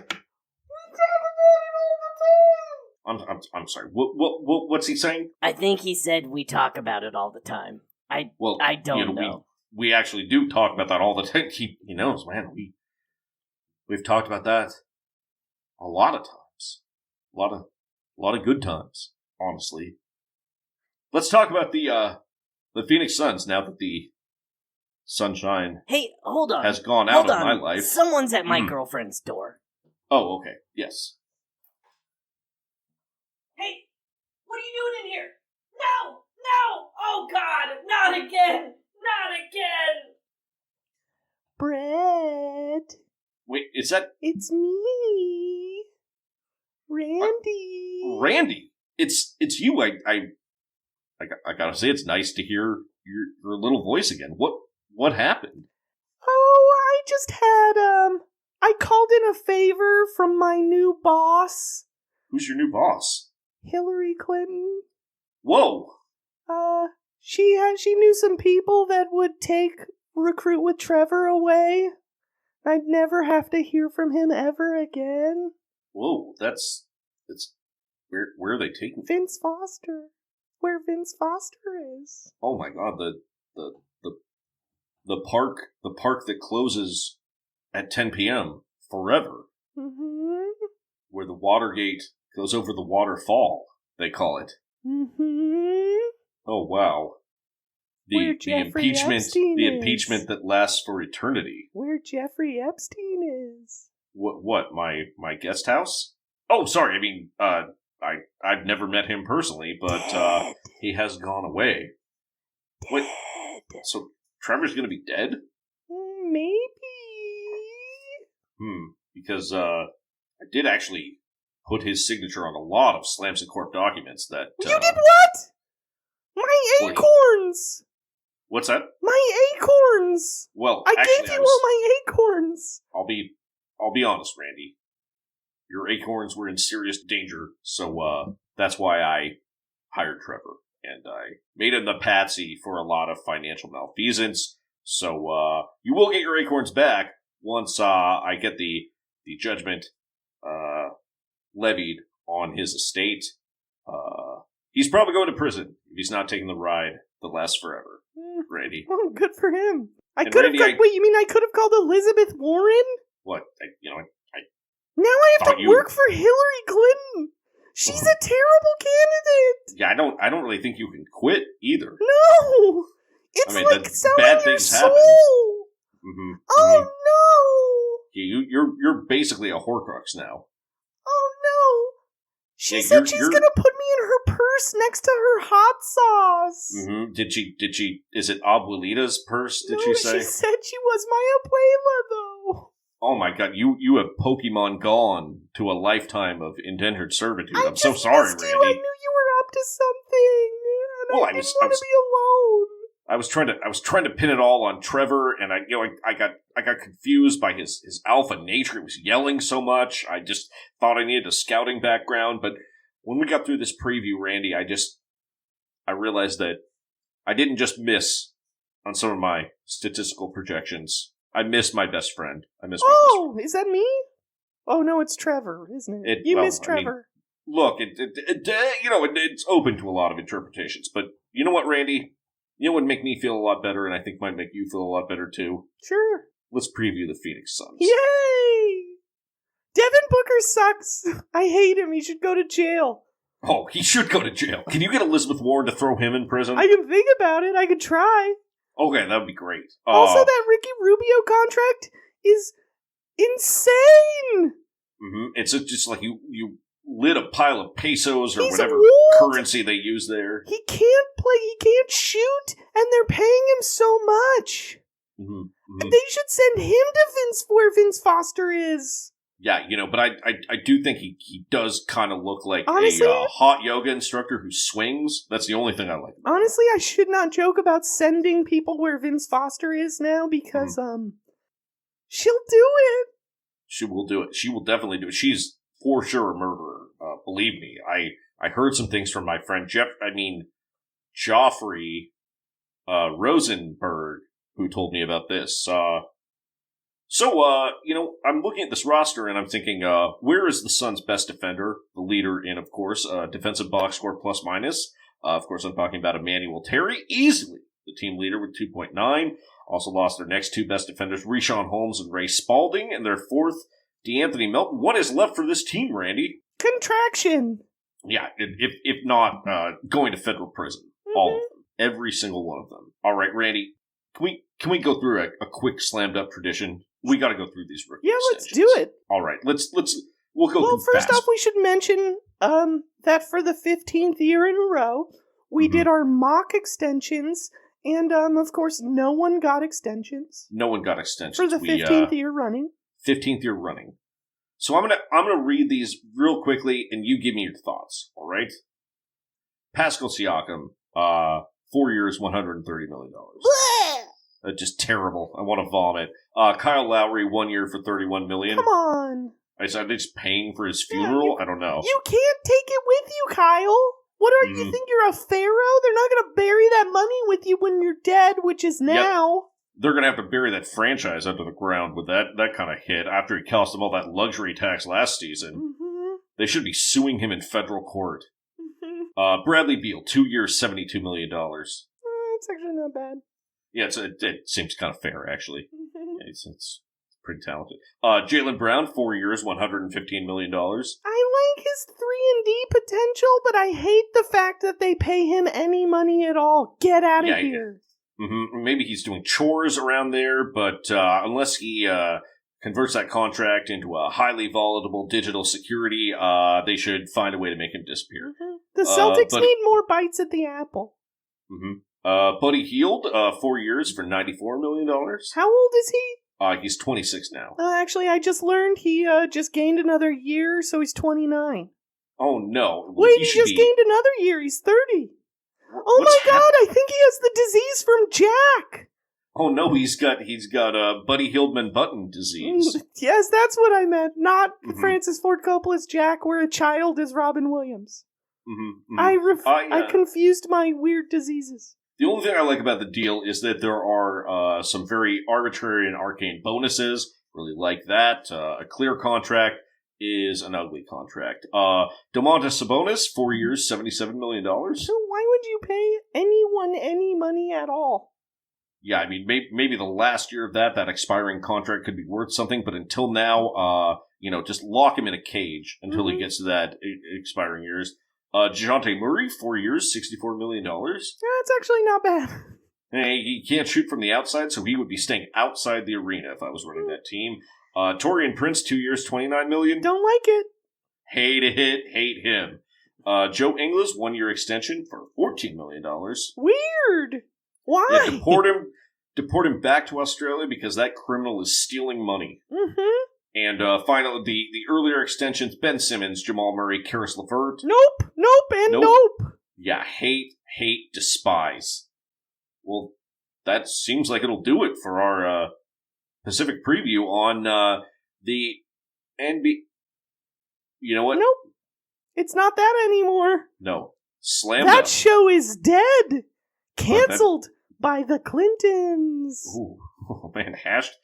I'm sorry. What's he saying? I think he said we talk about it all the time. I don't know. We actually do talk about that all the time. He knows, man. We've talked about that a lot of times. A lot of good times, honestly. Let's talk about the Phoenix Suns now that the sunshine hold on. has gone out of my life. Someone's at my girlfriend's door. Oh, okay. Yes. Hey, what are you doing in here? No! Oh God, not again! Not again! Brett. Wait, is that... It's me. Randy. Randy? It's you. I gotta say, it's nice to hear your little voice again. What happened? Oh, I just had, I called in a favor from my new boss. Who's your new boss? Hillary Clinton. Whoa! She knew some people that would take Recruit with Trevor away. I'd never have to hear from him ever again. Whoa, that's where are they taking Vince Foster. Where Vince Foster is. Oh my God, the park that closes at 10 p.m. forever. Mm-hmm. Where the Watergate goes over the waterfall, they call it. Mm-hmm. Oh wow. The impeachment that lasts for eternity. Where Jeffrey Epstein is. What? My guest house? Oh, sorry. I mean, I've never met him personally, but he has gone away. Dead. Wait, so Trevor's gonna be dead? Maybe. Because I did actually put his signature on a lot of Slams and Corp documents that... You did what? My acorns! What's that? My acorns! Well, I gave you all my acorns! I'll be honest, Randy. Your acorns were in serious danger, so that's why I hired Trevor. And I made him the patsy for a lot of financial malfeasance. So you will get your acorns back once I get the judgment levied on his estate. He's probably going to prison if he's not taking the ride that lasts forever. Randy. Oh, good for him. Wait, you mean I could have called Elizabeth Warren? What? Now I have to work for Hillary Clinton. She's a terrible candidate. Yeah, I don't really think you can quit either. No, it's like selling your soul. Mm-hmm. Oh no! Yeah, you're basically a Horcrux now. Oh no! She said she's gonna put me in her purse next to her hot sauce. Mm-hmm. Did she? Is it Abuelita's purse? Did she say? She said she was my abuela though. Oh my God, you have Pokemon gone to a lifetime of indentured servitude. I'm so sorry, Randy. I knew you were up to something. And I didn't want to be alone. I was trying to pin it all on Trevor, and I got confused by his alpha nature. He was yelling so much. I just thought I needed a scouting background, but when we got through this preview, Randy, I realized that I didn't just miss on some of my statistical projections. I missed my best friend. Is that me? Oh no, it's Trevor, isn't it? You missed Trevor. I mean, look, it's open to a lot of interpretations, but you know what, Randy? You know what would make me feel a lot better, and I think might make you feel a lot better too? Sure. Let's preview the Phoenix Suns. Yay! Devin Booker sucks. I hate him. He should go to jail. Oh, he should go to jail. Can you get Elizabeth Warren to throw him in prison? I can think about it. I could try. Okay, that would be great. Also, that Ricky Rubio contract is insane. It's just like you lit a pile of pesos or He's whatever old. currency they use there. He can't play. He can't shoot, and they're paying him so much. They should send him to where Vince Foster is. Yeah, but I do think he does kind of look like Honestly, a hot yoga instructor who swings. That's the only thing I like. Honestly, I should not joke about sending people where Vince Foster is now because she'll do it. She will do it. She will definitely do it. She's for sure a murderer. Believe me. I heard some things from my friend Joffrey Rosenberg, who told me about this. I'm looking at this roster and I'm thinking, where is the Suns' best defender? The leader in, of course, defensive box score plus minus. Of course, I'm talking about Emmanuel Terry, easily the team leader with 2.9. Also lost their next two best defenders, Richaun Holmes and Ray Spalding, and their fourth, DeAnthony Melton. What is left for this team, Randy? Contraction. Yeah, if not, going to federal prison. All of them. Every single one of them. All right, Randy, can we go through a quick Slamm'd Up tradition? We got to go through these rookie extensions. Let's do it. All right, we'll go. Well, first fast. off, we should mention that for the 15th year in a row, we did our mock extensions, and of course, no one got extensions. No one got extensions for the 15th year running. 15th year running. So I'm gonna read these real quickly, and you give me your thoughts. All right. Pascal Siakam, 4 years, $130 million. Just terrible. I want to vomit. Kyle Lowry, 1 year for $31 million. Come on. Are they just paying for his funeral? I don't know. You can't take it with you, Kyle. What are you think you're a pharaoh? They're not going to bury that money with you when you're dead, which is now. Yep. They're going to have to bury that franchise under the ground with that kind of hit after he cost them all that luxury tax last season. They should be suing him in federal court. Bradley Beal, 2 years, $72 million. It's actually not bad. Yeah, it seems kind of fair, actually. It's pretty talented. Jaylen Brown, 4 years, $115 million. I like his 3-and-D potential, but I hate the fact that they pay him any money at all. Get out of here. Maybe he's doing chores around there, but unless he converts that contract into a highly volatile digital security, they should find a way to make him disappear. The Celtics need more bites at the apple. Buddy Hield, 4 years for $94 million. How old is he? He's 26 now. Actually, I just learned he just gained another year, so he's 29. Oh, no. Well, wait, he just gained another year. He's 30. Oh my God, I think he has the disease from Jack. Oh no, he's got Buddy Hieldman Button disease. Yes, that's what I meant. Not Francis Ford Coppola's Jack, where a child is Robin Williams. I confused my weird diseases. The only thing I like about the deal is that there are some very arbitrary and arcane bonuses. Really like that. A clear contract is an ugly contract. Domantas Sabonis, 4 years, $77 million. So why would you pay anyone any money at all? Yeah, I mean, maybe the last year of that expiring contract could be worth something, but until now, just lock him in a cage until he gets to that expiring years. DeJounte Murray, 4 years, $64 million. That's actually not bad. Hey, he can't shoot from the outside, so he would be staying outside the arena if I was running that team. Taurean Prince, 2 years, $29 million. Don't like it. Hate it, hate him. Joe Ingles, 1 year extension for $14 million. Weird. Why? Yeah, deport him back to Australia because that criminal is stealing money. And finally, the earlier extensions, Ben Simmons, Jamal Murray, Karis LeVert. Nope. Yeah, hate, despise. Well, that seems like it'll do it for our Pacific preview on the NBA. You know what? Nope. It's not that anymore. No. Slamm'd That Up. show is dead. Canceled by the Clintons. Ooh, oh man, hashed.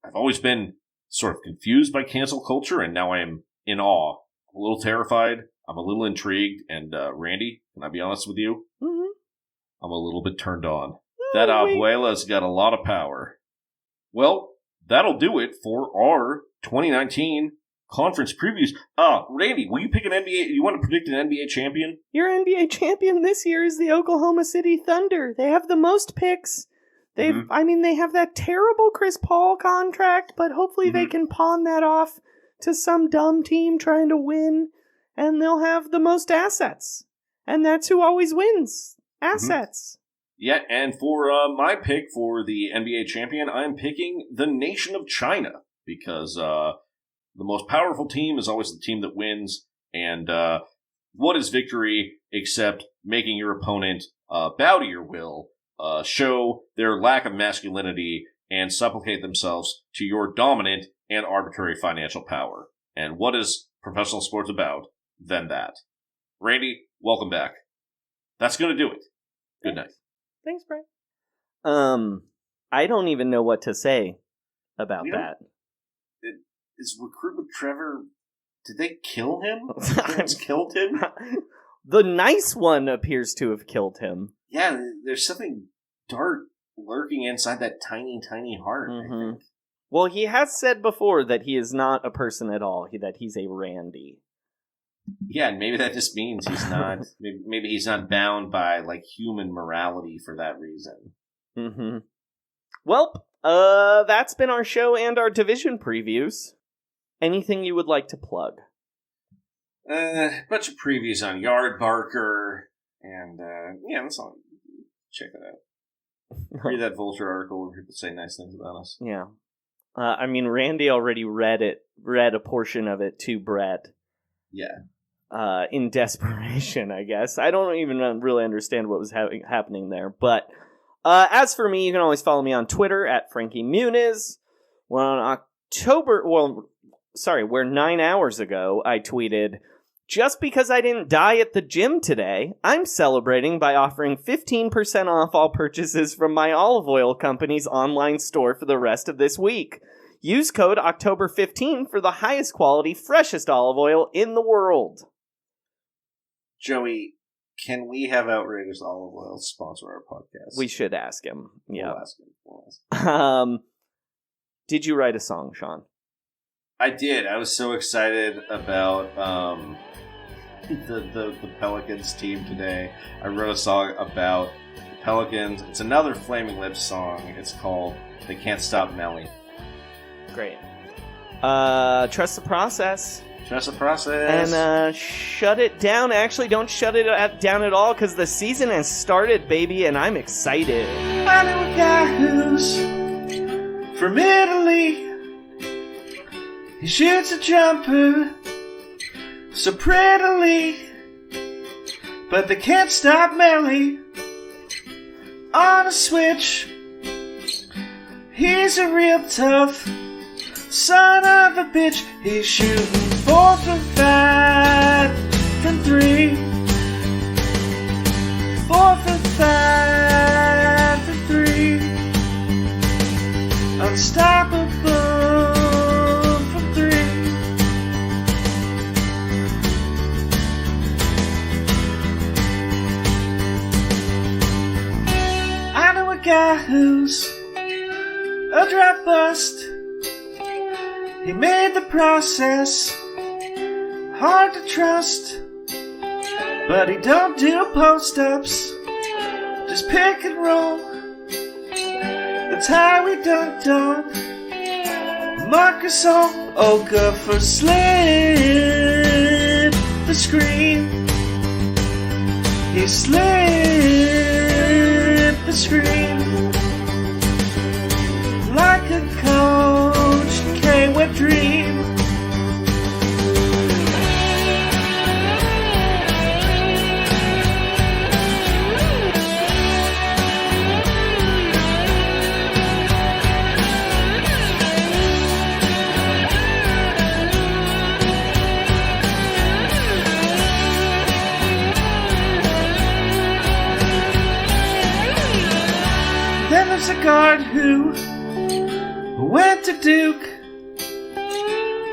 I've always been sort of confused by cancel culture, and now I am in awe. I'm a little terrified. I'm a little intrigued, and Randy, can I be honest with you? I'm a little bit turned on. That abuela's got a lot of power. Well, that'll do it for our 2019 conference previews. Randy, will you pick an NBA? You want to predict an NBA champion? Your NBA champion this year is the Oklahoma City Thunder. They have the most picks. They have that terrible Chris Paul contract, but hopefully they can pawn that off to some dumb team trying to win, and they'll have the most assets. And that's who always wins. Assets. Yeah, and for my pick for the NBA champion, I'm picking the nation of China, because the most powerful team is always the team that wins, and what is victory except making your opponent bow to your will, show their lack of masculinity, and supplicate themselves to your dominant and arbitrary financial power. And what is professional sports about than that? Randy, welcome back. That's going to do it. Good night. Thanks, Brett. I don't even know what to say about that. Is Recruitman Trevor... Did they kill him? It's killed him? The nice one appears to have killed him. Yeah, there's something dark lurking inside that tiny, tiny heart, I think. Well, he has said before that he is not a person at all, that he's a Randy. Yeah, and maybe that just means he's not... maybe he's not bound by, like, human morality for that reason. Well, that's been our show and our division previews. Anything you would like to plug? A bunch of previews on Yardbarker, and, that's all. Check that out. Read that Vulture article where people say nice things about us. Yeah. Randy already read a portion of it to Brett. Yeah. In desperation, I guess. I don't even really understand what was happening there. But as for me, you can always follow me on Twitter at Frankie Muniz. Where 9 hours ago I tweeted, just because I didn't die at the gym today, I'm celebrating by offering 15% off all purchases from my olive oil company's online store for the rest of this week. Use code October15 for the highest quality, freshest olive oil in the world. Joey, can we have Outrageous Olive Oil sponsor our podcast? We should ask him. Yeah. We'll ask him. Did you write a song, Sean? I did. I was so excited about the Pelicans team today. I wrote a song about the Pelicans. It's another Flaming Lips song. It's called They Can't Stop Melly. Great. Trust the process. Trust the process. And shut it down. Actually, don't shut it down at all, because the season has started, baby, and I'm excited. I know a guy who's from Italy. He shoots a jumper so prettily, but they can't stop Melly on a switch. He's a real tough son of a bitch. He's shooting 4 from 5 from 3. 4 from 5 from 3. Unstoppable from 3. I know a guy who's a draft bust. He made the process hard to trust, but he don't do post-ups, just pick and roll. That's how he dunked on Marcus on Oka for slip the screen. He slipped the screen like a coach came with dream. Then there's a guard who went to Duke.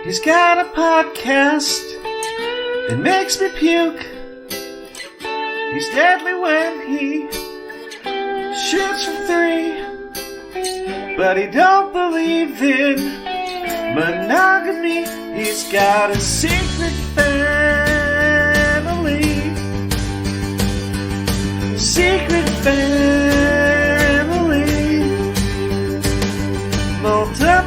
He's got a podcast. It makes me puke. He's deadly when he shoots from 3, but he don't believe in monogamy. He's got a secret family. Secret family. Multi